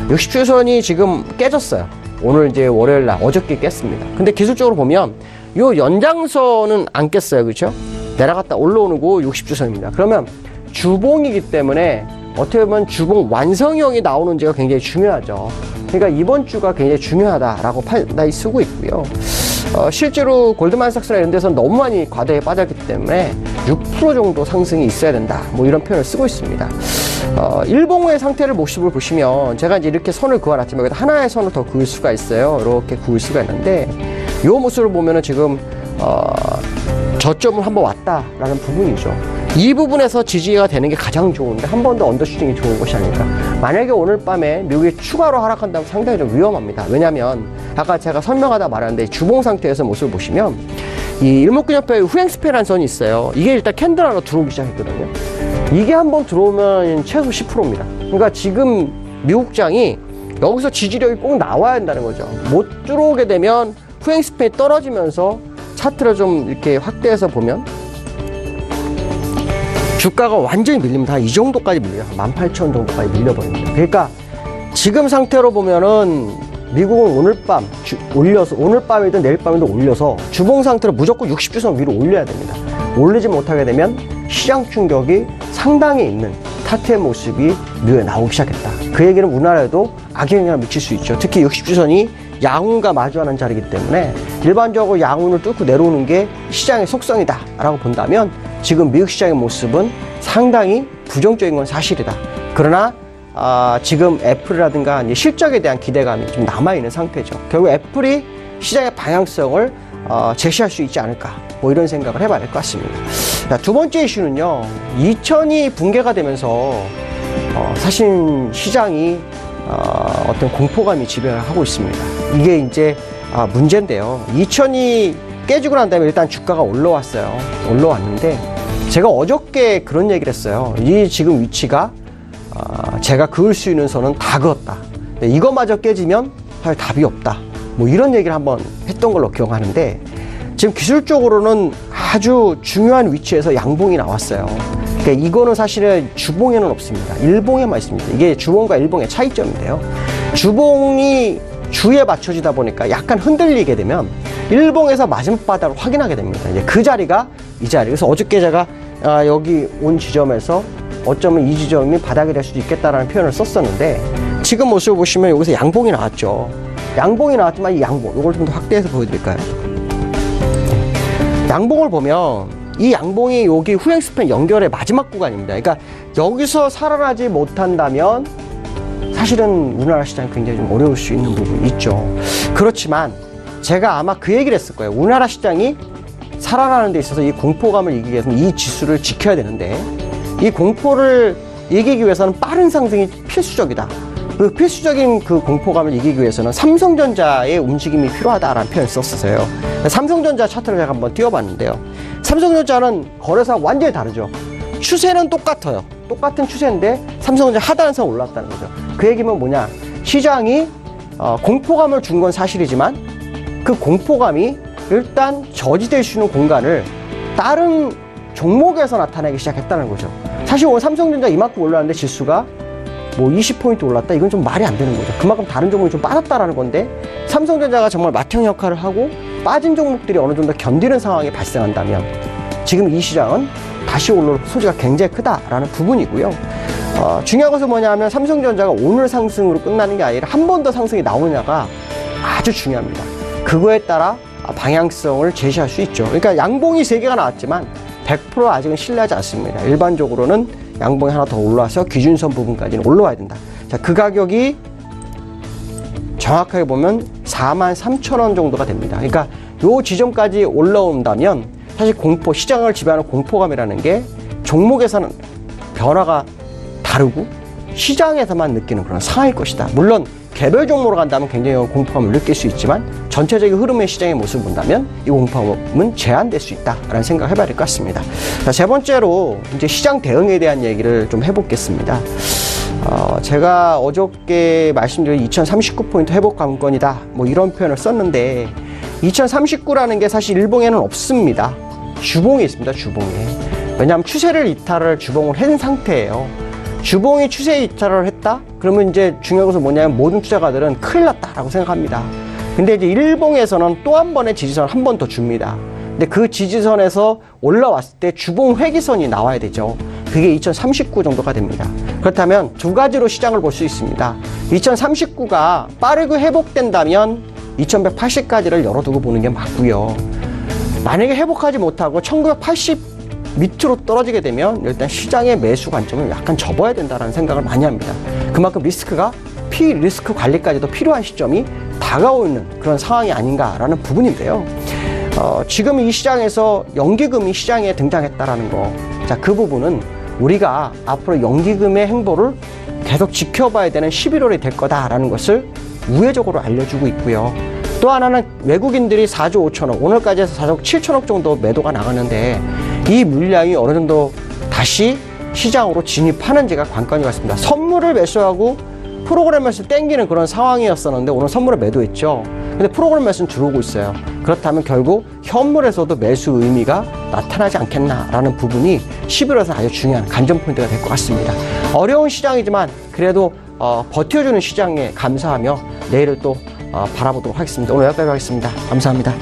60주선이 지금 깨졌어요. 오늘 이제 월요일 날 어저께 깼습니다. 근데 기술적으로 보면 요 연장선은 안 깼어요. 그렇죠? 내려갔다 올라오고 60주선입니다. 그러면 주봉이기 때문에 어떻게 보면 주봉 완성형이 나오는지가 굉장히 중요하죠. 그러니까 이번 주가 굉장히 중요하다라고 판단이 쓰고 있고요. 실제로 골드만삭스나 이런 데서 너무 많이 과대에 빠졌기 때문에 6% 정도 상승이 있어야 된다. 뭐 이런 표현을 쓰고 있습니다. 일봉의 상태를 모습을 보시면 제가 이제 이렇게 선을 그어놨지만 여기다 하나의 선을 더 그을 수가 있어요. 이렇게 그을 수가 있는데 이 모습을 보면은 지금 저점을 한번 왔다라는 부분이죠. 이 부분에서 지지가 되는 게 가장 좋은데 한 번 더 언더슈팅이 좋은 것이 아닐까. 만약에 오늘 밤에 미국이 추가로 하락한다면 상당히 좀 위험합니다. 왜냐하면 아까 제가 설명하다 말았는데 주봉 상태에서 모습을 보시면 이 일목균형표의 후행스페라는 선이 있어요. 이게 일단 캔들 하나 들어오기 시작했거든요. 이게 한번 들어오면 최소 10%입니다. 그러니까 지금 미국장이 여기서 지지력이 꼭 나와야 한다는 거죠. 못 들어오게 되면 후행스페이 떨어지면서 차트를 좀 이렇게 확대해서 보면 주가가 완전히 밀립니다. 이 정도까지 밀려요. 18,000원 정도까지 밀려버립니다. 그러니까 지금 상태로 보면은 미국은 오늘 밤 올려서 오늘 밤이든 내일 밤이든 올려서 주봉 상태로 무조건 60주선 위로 올려야 됩니다. 올리지 못하게 되면 시장 충격이 상당히 있는 타트의 모습이 미국에 나오기 시작했다. 그 얘기는 우리나라에도 악영향을 미칠 수 있죠. 특히 60주선이 양운과 마주하는 자리이기 때문에 일반적으로 양운을 뚫고 내려오는 게 시장의 속성이다 라고 본다면 지금 미국 시장의 모습은 상당히 부정적인 건 사실이다. 그러나 지금 애플이라든가 이제 실적에 대한 기대감이 좀 남아있는 상태죠. 결국 애플이 시장의 방향성을 제시할 수 있지 않을까 뭐 이런 생각을 해봐야 될 것 같습니다. 자, 두 번째 이슈는요. 2000이 붕괴가 되면서 사실 시장이 어떤 공포감이 지배를 하고 있습니다. 이게 이제 문제인데요. 2000이 깨지고 난 다음에 일단 주가가 올라왔어요. 올라왔는데 제가 어저께 그런 얘기를 했어요. 이 지금 위치가 제가 그을 수 있는 선은 다 그었다. 이거마저 깨지면 사실 답이 없다. 뭐 이런 얘기를 한번 했던 걸로 기억하는데 지금 기술적으로는 아주 중요한 위치에서 양봉이 나왔어요. 그러니까 이거는 사실은 주봉에는 없습니다. 일봉에만 있습니다. 이게 주봉과 일봉의 차이점인데요. 주봉이 주에 맞춰지다 보니까 약간 흔들리게 되면 일봉에서 마지막 바닥을 확인하게 됩니다. 이제 그 자리가 이 자리. 그래서 어저께 제가 여기 온 지점에서 어쩌면 이 지점이 바닥이 될 수도 있겠다라는 표현을 썼었는데 지금 모습을 보시면 여기서 양봉이 나왔죠. 양봉이 나왔지만 이 양봉, 이걸 좀 더 확대해서 보여드릴까요? 양봉을 보면 이 양봉이 여기 후행스팬 연결의 마지막 구간입니다. 그러니까 여기서 살아나지 못한다면 사실은 우리나라 시장이 굉장히 좀 어려울 수 있는 부분이 있죠. 그렇지만 제가 아마 그 얘기를 했을 거예요. 우리나라 시장이 살아나는 데 있어서 이 공포감을 이기기 위해서는 이 지수를 지켜야 되는데 이 공포를 이기기 위해서는 빠른 상승이 필수적이다. 그 필수적인 그 공포감을 이기기 위해서는 삼성전자의 움직임이 필요하다라는 표현을 썼었어요. 삼성전자 차트를 제가 한번 띄워봤는데요. 삼성전자는 거래사 완전히 다르죠. 추세는 똑같아요. 똑같은 추세인데 삼성전자 하단선 올랐다는 거죠. 그 얘기는 뭐냐? 시장이 공포감을 준 건 사실이지만 그 공포감이 일단 저지될 수 있는 공간을 다른 종목에서 나타내기 시작했다는 거죠. 사실 오늘 삼성전자 이만큼 올랐는데 지수가 뭐 20포인트 올랐다? 이건 좀 말이 안 되는 거죠. 그만큼 다른 종목이 좀 빠졌다라는 건데 삼성전자가 정말 맏형 역할을 하고 빠진 종목들이 어느 정도 견디는 상황이 발생한다면 지금 이 시장은 다시 올라올 소지가 굉장히 크다라는 부분이고요. 중요한 것은 뭐냐면 삼성전자가 오늘 상승으로 끝나는 게 아니라 한 번 더 상승이 나오느냐가 아주 중요합니다. 그거에 따라 방향성을 제시할 수 있죠. 그러니까 양봉이 3개가 나왔지만 100% 아직은 신뢰하지 않습니다. 일반적으로는 양봉이 하나 더 올라와서 기준선 부분까지는 올라와야 된다. 자, 그 가격이 정확하게 보면 43,000원 정도가 됩니다. 그러니까 요 지점까지 올라온다면 사실 공포, 시장을 지배하는 공포감이라는 게 종목에서는 변화가 다르고 시장에서만 느끼는 그런 상황일 것이다. 물론 개별 종목으로 간다면 굉장히 공포감을 느낄 수 있지만 전체적인 흐름의 시장의 모습을 본다면 이 공포감은 제한될 수 있다라는 생각을 해봐야 될 것 같습니다. 자, 세 번째로 이제 시장 대응에 대한 얘기를 좀 해보겠습니다. 제가 어저께 말씀드린 2039포인트 회복 관건이다 뭐 이런 표현을 썼는데 2039라는 게 사실 일봉에는 없습니다. 주봉에 있습니다. 주봉에. 왜냐하면 추세를 이탈을 주봉을 한 상태예요. 주봉이 추세 이탈을 했다? 그러면 이제 중요한 것은 뭐냐면 모든 투자가들은 큰일 났다라고 생각합니다. 근데 이제 일봉에서는 또 한 번의 지지선을 한 번 더 줍니다. 근데 그 지지선에서 올라왔을 때 주봉 회기선이 나와야 되죠. 그게 2039 정도가 됩니다. 그렇다면 두 가지로 시장을 볼 수 있습니다. 2039가 빠르게 회복된다면 2180까지를 열어두고 보는 게 맞고요. 만약에 회복하지 못하고 1980 밑으로 떨어지게 되면 일단 시장의 매수 관점을 약간 접어야 된다는 생각을 많이 합니다. 그만큼 리스크가 리스크 관리까지도 필요한 시점이 다가오는 그런 상황이 아닌가라는 부분인데요. 지금 이 시장에서 연기금이 시장에 등장했다라는 거, 자, 그 부분은 우리가 앞으로 연기금의 행보를 계속 지켜봐야 되는 11월이 될 거다라는 것을 우회적으로 알려주고 있고요. 또 하나는 외국인들이 4조 5천억, 오늘까지 해서 4조 7천억 정도 매도가 나가는데 이 물량이 어느 정도 다시 시장으로 진입하는지가 관건이 같습니다. 선물을 매수하고 프로그램 매수 땡기는 그런 상황이었었는데 오늘 선물을 매도했죠. 근데 프로그램 매수는 들어오고 있어요. 그렇다면 결국 현물에서도 매수 의미가 나타나지 않겠나라는 부분이 11월에서 아주 중요한 관전 포인트가 될 것 같습니다. 어려운 시장이지만 그래도 버텨주는 시장에 감사하며 내일을 또 바라보도록 하겠습니다. 오늘 여기까지 하겠습니다. 감사합니다.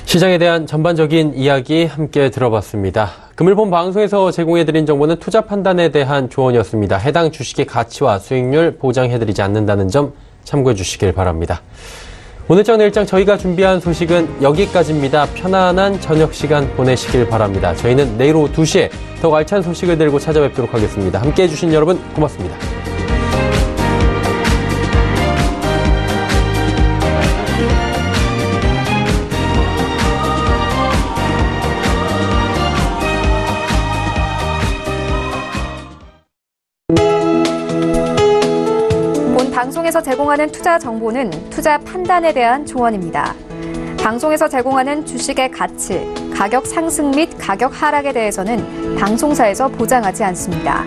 시장에 대한 전반적인 이야기 함께 들어봤습니다. 금일본 방송에서 제공해드린 정보는 투자 판단에 대한 조언이었습니다. 해당 주식의 가치와 수익률 보장해드리지 않는다는 점 참고해 주시길 바랍니다. 오늘장 내일장 저희가 준비한 소식은 여기까지입니다. 편안한 저녁 시간 보내시길 바랍니다. 저희는 내일 오후 2시에 더욱 알찬 소식을 들고 찾아뵙도록 하겠습니다. 함께해 주신 여러분 고맙습니다. 방송에서 제공하는 투자 정보는 투자 판단에 대한 조언입니다. 방송에서 제공하는 주식의 가치, 가격 상승 및 가격 하락에 대해서는 방송사에서 보장하지 않습니다.